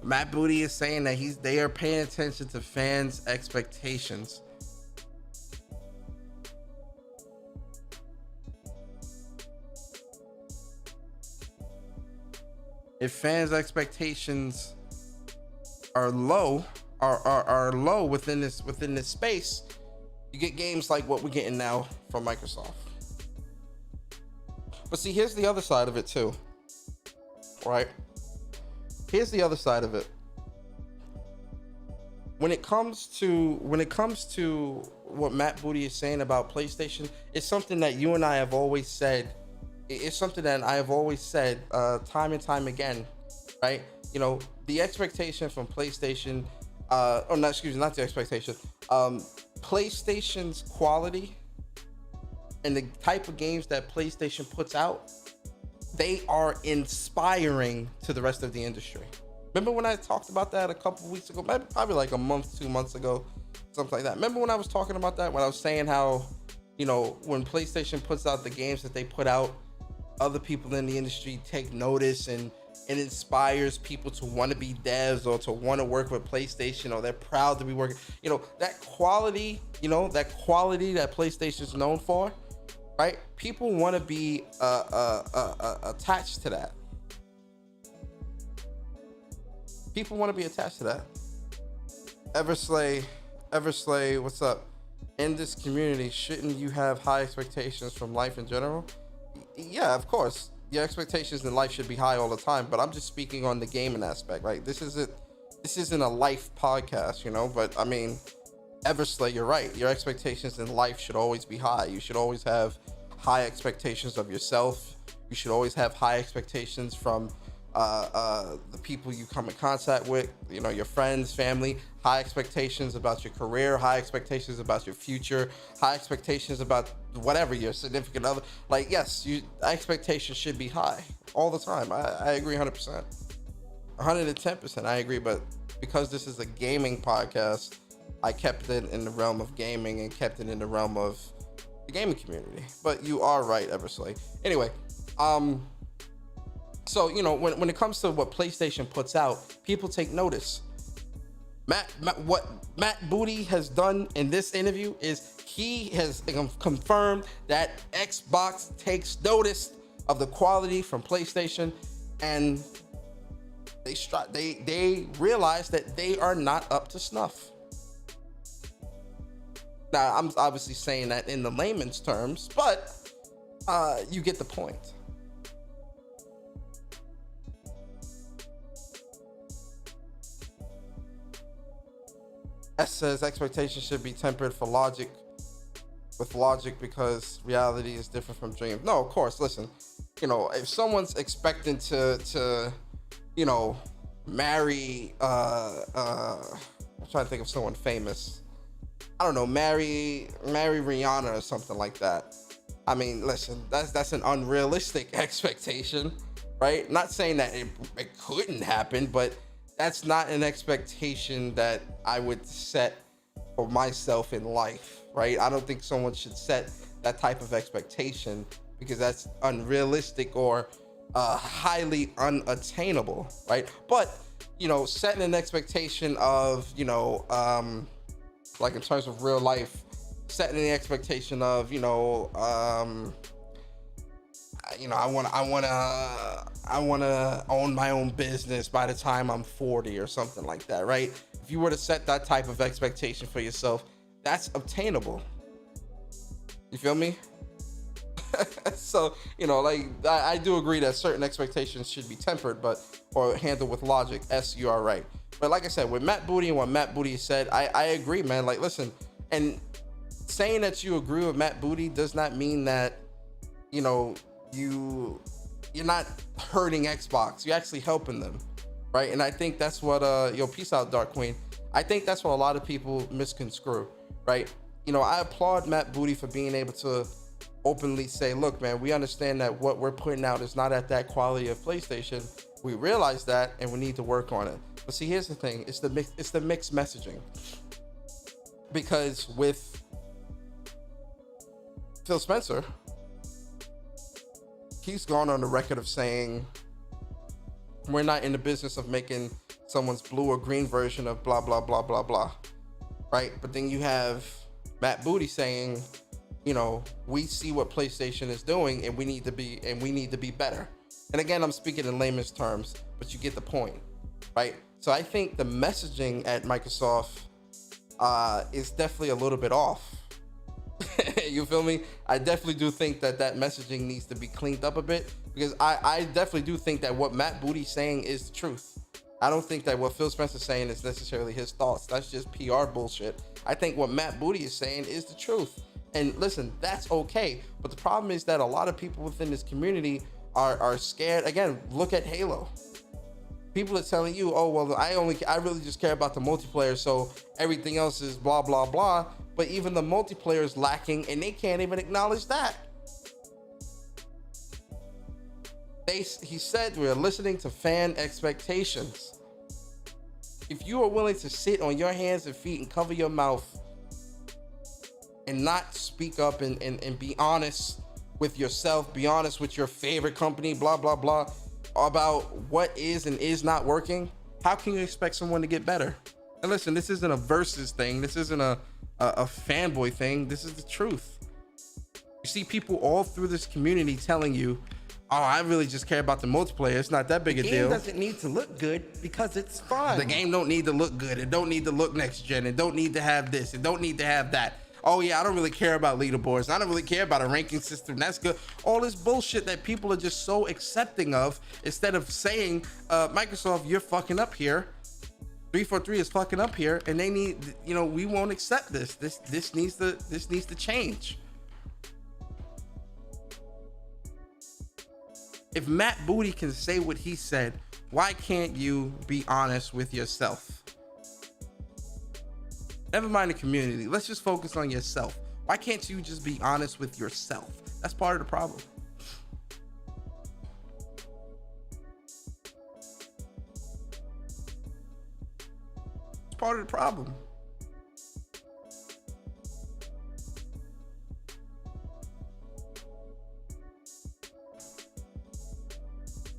Matt Booty is saying that they are paying attention to fans' expectations. If fans' expectations are low, are low within this space, you get games like what we're getting now from Microsoft. But see, here's the other side of it too, right? Here's the other side of it. When it comes to what Matt Booty is saying about PlayStation, it's something that you and I have always said it's something that I have always said time and time again, right? You know, the expectation from PlayStation, not the expectation, PlayStation's quality and the type of games that PlayStation puts out, they are inspiring to the rest of the industry. Remember when I talked about that a couple of weeks ago, probably like a month, 2 months ago, something like that. Remember when I was talking about that, when I was saying how, you know, when PlayStation puts out the games that they put out, other people in the industry take notice, and it inspires people to want to be devs or to want to work with PlayStation, or they're proud to be working. You know, that quality, that PlayStation's known for, right? People want to be attached to that. People want to be attached to that. Everslay, what's up? In this community, shouldn't you have high expectations from life in general? Yeah, of course. Your expectations in life should be high all the time, but I'm just speaking on the gaming aspect, right? This isn't a life podcast, but I mean, Everslay, you're right. Your expectations in life should always be high. You should always have high expectations of yourself. You should always have high expectations from the people you come in contact with, your friends, family, high expectations about your career, high expectations about your future, high expectations about whatever, your significant other. Like, yes, expectations should be high all the time. I agree 100%. 110% I agree, but because this is a gaming podcast, I kept it in the realm of gaming and kept it in the realm of the gaming community. But you are right, Everslay. Anyway, so, when it comes to what PlayStation puts out, people take notice. What Matt Booty has done in this interview is he has confirmed that Xbox takes notice of the quality from PlayStation, and they realize that they are not up to snuff. Now, I'm obviously saying that in the layman's terms, but you get the point. S says expectations should be tempered with logic because reality is different from dreams. No, of course. Listen, if someone's expecting to marry, I'm trying to think of someone famous. I don't know, marry Rihanna or something like that. I mean, listen, that's an unrealistic expectation, right? Not saying that it couldn't happen, but that's not an expectation that I would set for myself in life, right? I don't think someone should set that type of expectation because that's unrealistic or highly unattainable, right? But, setting an expectation of, like in terms of real life, setting the expectation of, I want to own my own business by the time I'm 40 or something like that, right? If you were to set that type of expectation for yourself, that's obtainable. You feel me? So, I do agree that certain expectations should be tempered, or handled with logic. You are right. But like I said, with Matt Booty and what Matt Booty said, I agree, man. Like, listen, and saying that you agree with Matt Booty does not mean that, you're not hurting Xbox. You're actually helping them, right? And I think that's what peace out, Dark Queen. I think that's what a lot of people misconstrue, right? I applaud Matt Booty for being able to openly say, look, man, we understand that what we're putting out is not at that quality of PlayStation. We realize that, and we need to work on it. But see, here's the thing: it's the mixed messaging. Because with Phil Spencer, he's gone on the record of saying, we're not in the business of making someone's blue or green version of blah, blah, blah, blah, blah. Right? But then you have Matt Booty saying, we see what PlayStation is doing and we need to be better. And again, I'm speaking in layman's terms, but you get the point, right? So I think the messaging at Microsoft is definitely a little bit off. You feel me? I definitely do think that messaging needs to be cleaned up a bit, because I definitely do think that what Matt Booty's saying is the truth. I don't think that what Phil Spencer's saying is necessarily his thoughts. That's just PR bullshit. I think what Matt Booty is saying is the truth. And listen, that's okay. But the problem is that a lot of people within this community are scared. Again, look at Halo. People are telling you, oh, well, I really just care about the multiplayer, so everything else is blah, blah, blah. But even the multiplayer is lacking, and they can't even acknowledge that. He said we're listening to fan expectations. If you are willing to sit on your hands and feet and cover your mouth and not speak up and be honest with yourself, be honest with your favorite company, blah, blah, blah, about what is and is not working, how can you expect someone to get better? And listen, this isn't a versus thing. This isn't a fanboy thing. This is the truth. You see people all through this community telling you, oh, I really just care about the multiplayer. It's not that big a deal. The game doesn't need to look good because it's fun. The game don't need to look good. It don't need to look next gen. It don't need to have this. It don't need to have that. Oh yeah, I don't really care about leaderboards. I don't really care about a ranking system. That's good. All this bullshit that people are just so accepting of, instead of saying, Microsoft, you're fucking up here. 343 is fucking up here, and they need, we won't accept this. This needs to change. If Matt Booty can say what he said, why can't you be honest with yourself? Never mind the community. Let's just focus on yourself. Why can't you just be honest with yourself? That's part of the problem. It's part of the problem.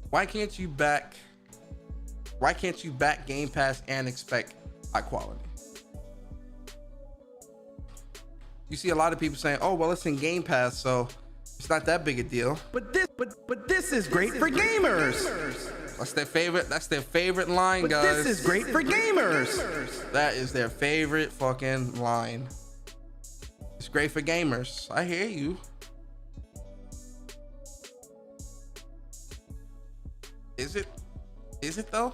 Why can't you back Game Pass and expect high quality? You see a lot of people saying, oh, well, it's in Game Pass, so it's not that big a deal. But this is great for gamers. That's their favorite line, guys. This is great for gamers. That is their favorite fucking line. It's great for gamers. I hear you. Is it though?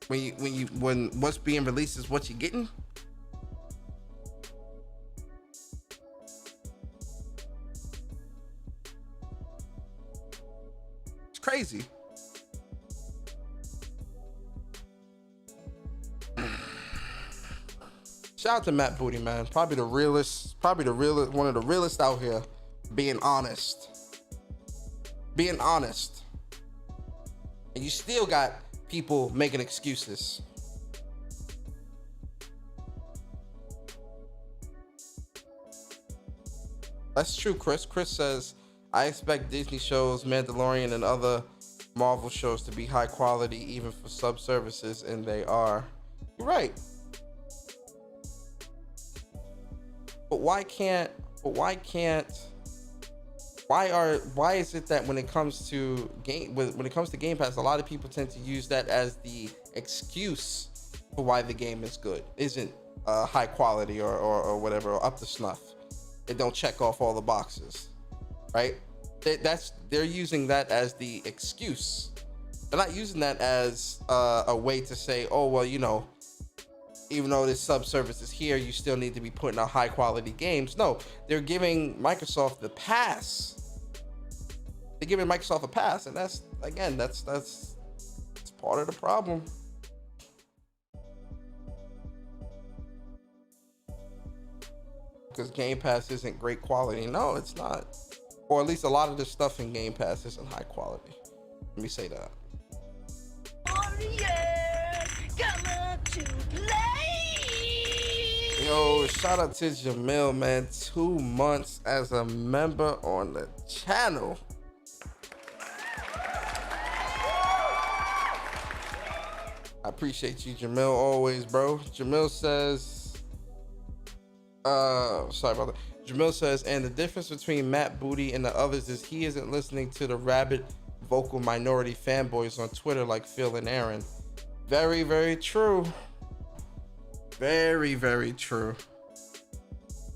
When what's being released is what you're getting? It's crazy. Shout out to Matt Booty, man. Probably the realest, one of the realest out here. Being honest. And you still got people making excuses. That's true, Chris. Chris says, I expect Disney shows, Mandalorian, and other Marvel shows to be high quality, even for sub services, and they are. You're right. But why is it that when it comes to Game Pass, a lot of people tend to use that as the excuse for why the game is good, isn't high quality or whatever, or up to snuff. They don't check off all the boxes, right? They're using that as the excuse. They're not using that as a way to say, oh, well, even though this sub service is here, you still need to be putting out high quality games. No, they're giving Microsoft the pass. They're giving Microsoft a pass, and that's part of the problem. Because Game Pass isn't great quality. No, it's not. Or at least a lot of the stuff in Game Pass isn't high quality. Let me say that. Yo, shout out to Jamil, man. 2 months as a member on the channel. I appreciate you, Jamil, always, bro. Jamil says, sorry about that. Jamil says, and the difference between Matt Booty and the others is he isn't listening to the rabid vocal minority fanboys on Twitter like Phil and Aaron. Very, very true. Very, very true.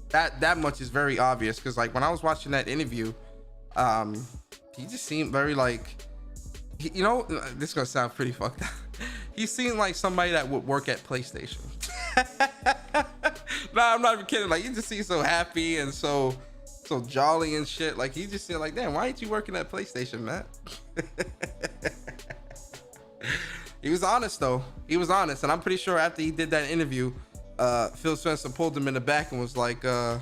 That much is very obvious, because like when I was watching that interview, he just seemed very like, this is gonna sound pretty fucked up. He seemed like somebody that would work at PlayStation. Nah, I'm not even kidding. Like, you just seem so happy and so jolly and shit. Like, you just feel like, damn, why ain't you working at PlayStation, Matt? He was honest though. He was honest, and I'm pretty sure after he did that interview, Phil Spencer pulled him in the back and was like, let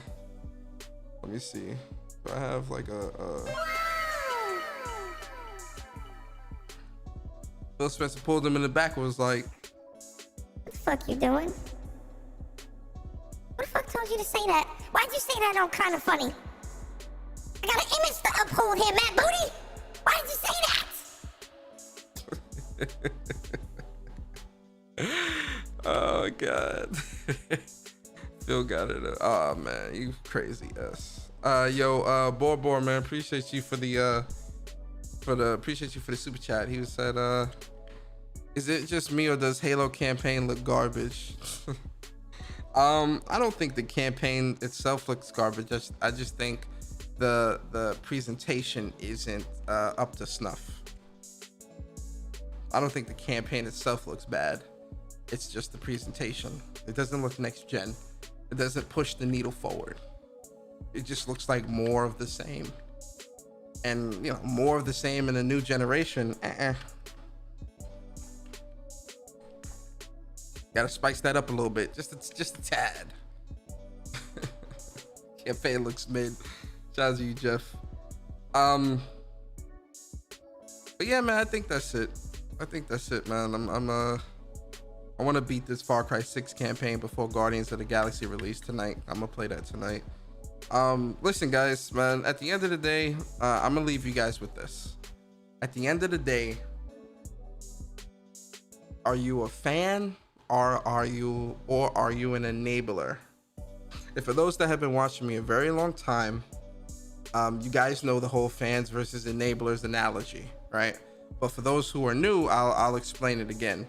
me see. Do I have like Phil Spencer pulled him in the back and was like, what the fuck you doing? What the fuck told you to say that? Why'd you say that on Kind of Funny? I got an image to uphold here, Matt Booty. Why did you say that? Oh god. Phil got it. Oh man, you crazy ass. Yo, Bor, man, appreciate you for the super chat. He said, is it just me or does Halo campaign look garbage? I don't think the campaign itself looks garbage. I just think the presentation isn't up to snuff. I don't think the campaign itself looks bad. It's just the presentation. It doesn't look next gen. It doesn't push the needle forward. It just looks like more of the same. And you know, more of the same in a new generation. Gotta spice that up a little bit, just a tad. Campaign looks mid. Shout out to you, Jeff. But yeah, man, I think that's it. Man. I want to beat this Far Cry 6 campaign before Guardians of the Galaxy release tonight. I'm gonna play that tonight. Listen, guys, man. At the end of the day, I'm gonna leave you guys with this. At the end of the day, are you a fan? Or are you an enabler? And for those that have been watching me a very long time, you guys know the whole fans versus enablers analogy, right? But for those who are new, I'll explain it again.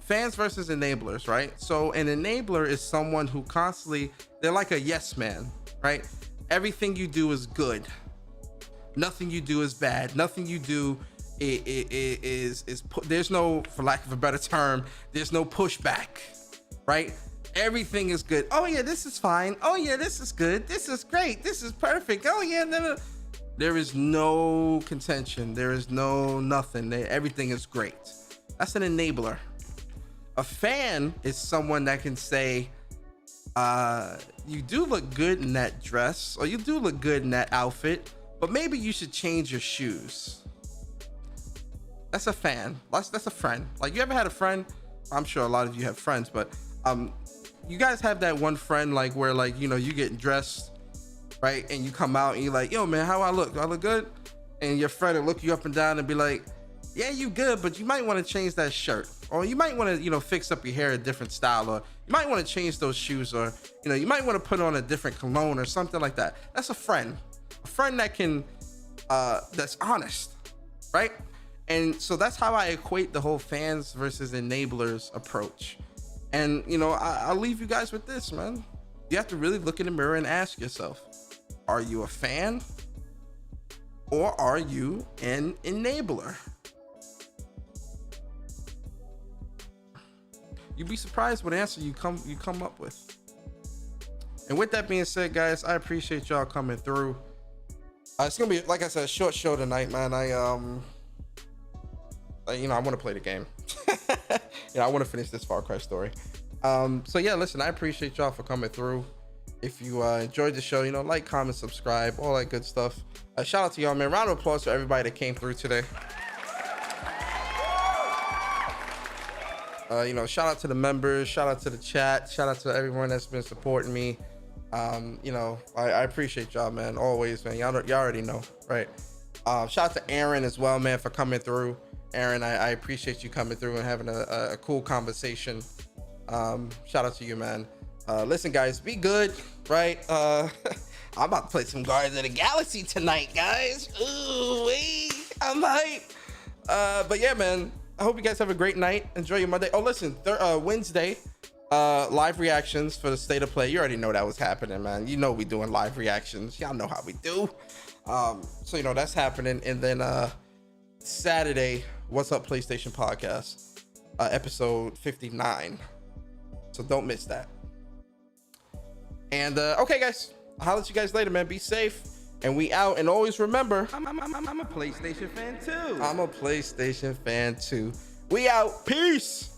Fans versus enablers, right? So an enabler is someone who constantly, they're like a yes man, right? Everything you do is good. Nothing you do is bad. Nothing you do there's no, for lack of a better term, there's no pushback, right? Everything is good. Oh yeah, this is fine. Oh yeah, this is good. This is great. This is perfect. Oh yeah, no. There is no contention. There is no nothing. Everything is great. That's an enabler. A fan is someone that can say, you do look good in that dress, or you do look good in that outfit, but maybe you should change your shoes. That's a fan. That's a friend. Like, you ever had a friend? I'm sure a lot of you have friends, but you guys have that one friend, like, where, like, you know, you get dressed, right? And you come out and you're like, yo, man, how I look? Do I look good? And your friend will look you up and down and be like, yeah, you good, but you might want to change that shirt. Or you might want to, you know, fix up your hair a different style. Or you might want to change those shoes. Or, you know, you might want to put on a different cologne or something like that. That's a friend. A friend that can, that's honest, right? And so that's how I equate the whole fans versus enablers approach. And, you know, I'll leave you guys with this, man. You have to really look in the mirror and ask yourself, are you a fan or are you an enabler? You'd be surprised what answer you come up with. And with that being said, guys, I appreciate y'all coming through. It's gonna be, like I said, a short show tonight, man. You know, I want to play the game. You know, I want to finish this Far Cry story. So yeah, listen, I appreciate y'all for coming through. If you enjoyed the show, you know, like, comment, subscribe, all that good stuff. Shout out to y'all, man. Round of applause for everybody that came through today. You know, shout out to the members, shout out to the chat, shout out to everyone that's been supporting me. You know, I appreciate y'all, man. Always, man. Y'all already know, right? Shout out to Aaron as well, man, for coming through. Aaron, I appreciate you coming through and having a cool conversation. Shout out to you, man. Listen, guys, be good, right? I'm about to play some Guardians of the Galaxy tonight, guys. Ooh, I'm hyped. But yeah, man, I hope you guys have a great night. Enjoy your Monday. Oh, listen, Wednesday, live reactions for the State of Play. You already know that was happening, man. You know we doing live reactions. Y'all know how we do. So, you know, that's happening. And then Saturday, What's Up PlayStation Podcast, episode 59. So don't miss that. And okay, guys, I'll holler at you guys later, man. Be safe, and we out. And always remember, I'm a PlayStation fan too. I'm a PlayStation fan too. We out. Peace.